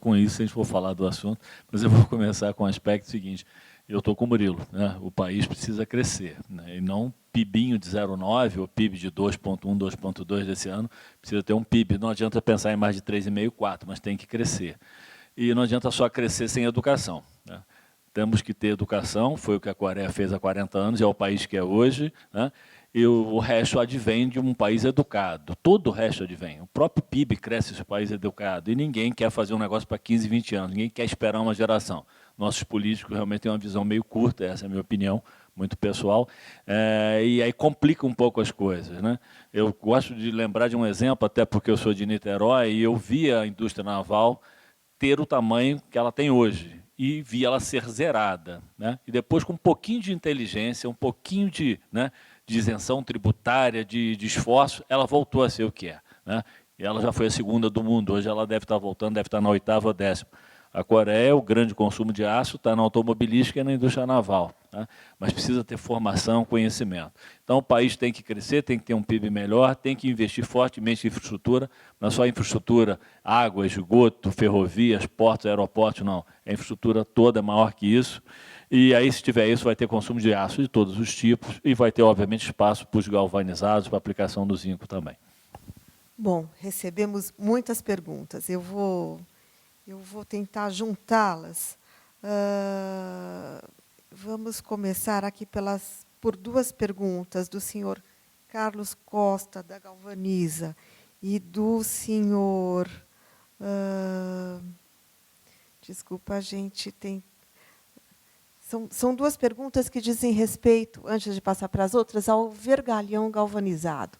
com isso, se a gente for falar do assunto, mas eu vou começar com o aspecto seguinte. Eu estou com o Murilo, né? O país precisa crescer, né? E não um PIBinho de 0,9 ou PIB de 2,1, 2,2 desse ano, precisa ter um PIB. Não adianta pensar em mais de 3,5, 4, mas tem que crescer. E não adianta só crescer sem educação, né? Temos que ter educação, foi o que a Coreia fez há 40 anos, é o país que é hoje, né? E o resto advém de um país educado. Todo o resto advém. O próprio PIB cresce se o país é educado. E ninguém quer fazer um negócio para 15, 20 anos. Ninguém quer esperar uma geração. Nossos políticos realmente têm uma visão meio curta, essa é a minha opinião, muito pessoal, e aí complica um pouco as coisas, né? Eu gosto de lembrar de um exemplo, até porque eu sou de Niterói, e eu vi a indústria naval ter o tamanho que ela tem hoje, e vi ela ser zerada, né? E depois, com um pouquinho de inteligência, um pouquinho de isenção tributária, de esforço, ela voltou a ser o que é, né? E ela já foi a segunda do mundo, hoje ela deve estar voltando, deve estar na 8ª ou 10ª. A Coreia, o grande consumo de aço está na automobilística e na indústria naval, tá? Mas precisa ter formação, conhecimento. Então, o país tem que crescer, tem que ter um PIB melhor, tem que investir fortemente em infraestrutura, não é só infraestrutura, água, esgoto, ferrovias, portos, aeroportos, não. A infraestrutura toda é maior que isso. E aí, se tiver isso, vai ter consumo de aço de todos os tipos e vai ter, obviamente, espaço para os galvanizados, para a aplicação do zinco também. Bom, recebemos muitas perguntas. Eu vou tentar juntá-las. Vamos começar aqui por duas perguntas do senhor Carlos Costa, da Galvaniza, e do senhor... desculpa, a gente tem... São duas perguntas que dizem respeito, antes de passar para as outras, ao vergalhão galvanizado.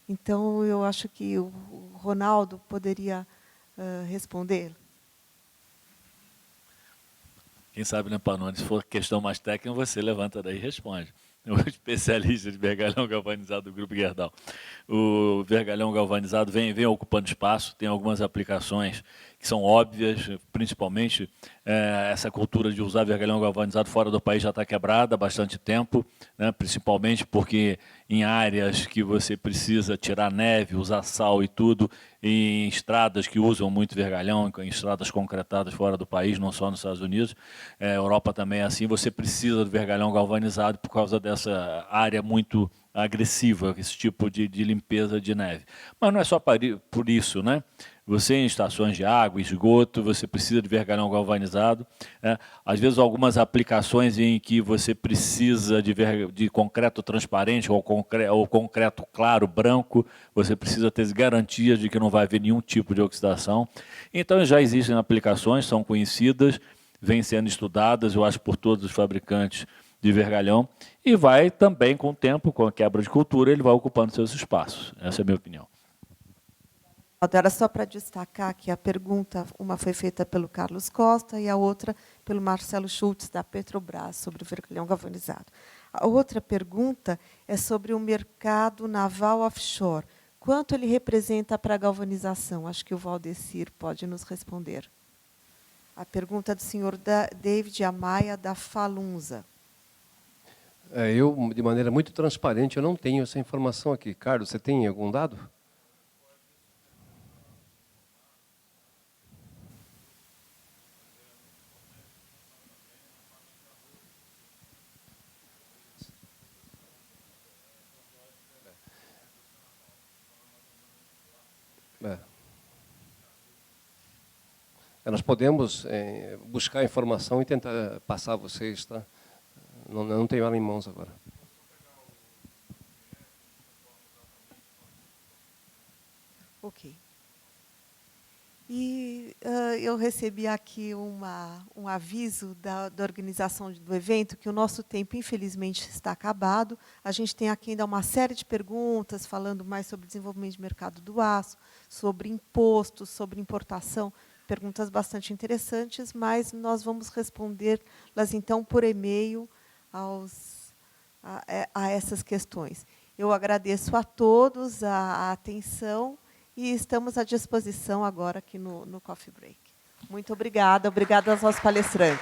Então, eu acho que o Ronaldo poderia responder. Quem sabe, né, Panoni, se for questão mais técnica, você levanta daí e responde. O especialista de vergalhão galvanizado do Grupo Gerdau. O vergalhão galvanizado vem ocupando espaço, tem algumas aplicações que são óbvias, principalmente essa cultura de usar vergalhão galvanizado fora do país já está quebrada há bastante tempo, né, principalmente porque em áreas que você precisa tirar neve, usar sal e tudo, em estradas que usam muito vergalhão, em estradas concretadas fora do país, não só nos Estados Unidos, a Europa também é assim, você precisa do vergalhão galvanizado por causa dessa área muito agressiva, esse tipo de limpeza de neve. Mas não é só por isso, né? Você, em estações de água, esgoto, você precisa de vergalhão galvanizado. Né? Às vezes, algumas aplicações em que você precisa de concreto transparente ou concreto claro, branco, você precisa ter garantias de que não vai haver nenhum tipo de oxidação. Então, já existem aplicações, são conhecidas, vêm sendo estudadas, eu acho, por todos os fabricantes de vergalhão, e vai também, com o tempo, com a quebra de cultura, ele vai ocupando seus espaços. Essa é a minha opinião. Era só para destacar que a pergunta, uma foi feita pelo Carlos Costa e a outra pelo Marcelo Schultz, da Petrobras, sobre o vergalhão galvanizado. A outra pergunta é sobre o mercado naval offshore. Quanto ele representa para a galvanização? Acho que o Valdecir pode nos responder. A pergunta do senhor David Amaya, da Falunza. Eu, de maneira muito transparente, eu não tenho essa informação aqui. Carlos, você tem algum dado? Nós podemos buscar informação e tentar passar a vocês, tá? Não tenho ela em mãos agora. Ok. E eu recebi aqui um aviso da organização do evento, que o nosso tempo, infelizmente, está acabado. A gente tem aqui ainda uma série de perguntas, falando mais sobre desenvolvimento de mercado do aço, sobre impostos, sobre importação, perguntas bastante interessantes, mas nós vamos respondê-las, então, por e-mail a essas questões. Eu agradeço a todos a atenção e estamos à disposição agora aqui no Coffee Break. Muito obrigada, obrigada aos nossos palestrantes.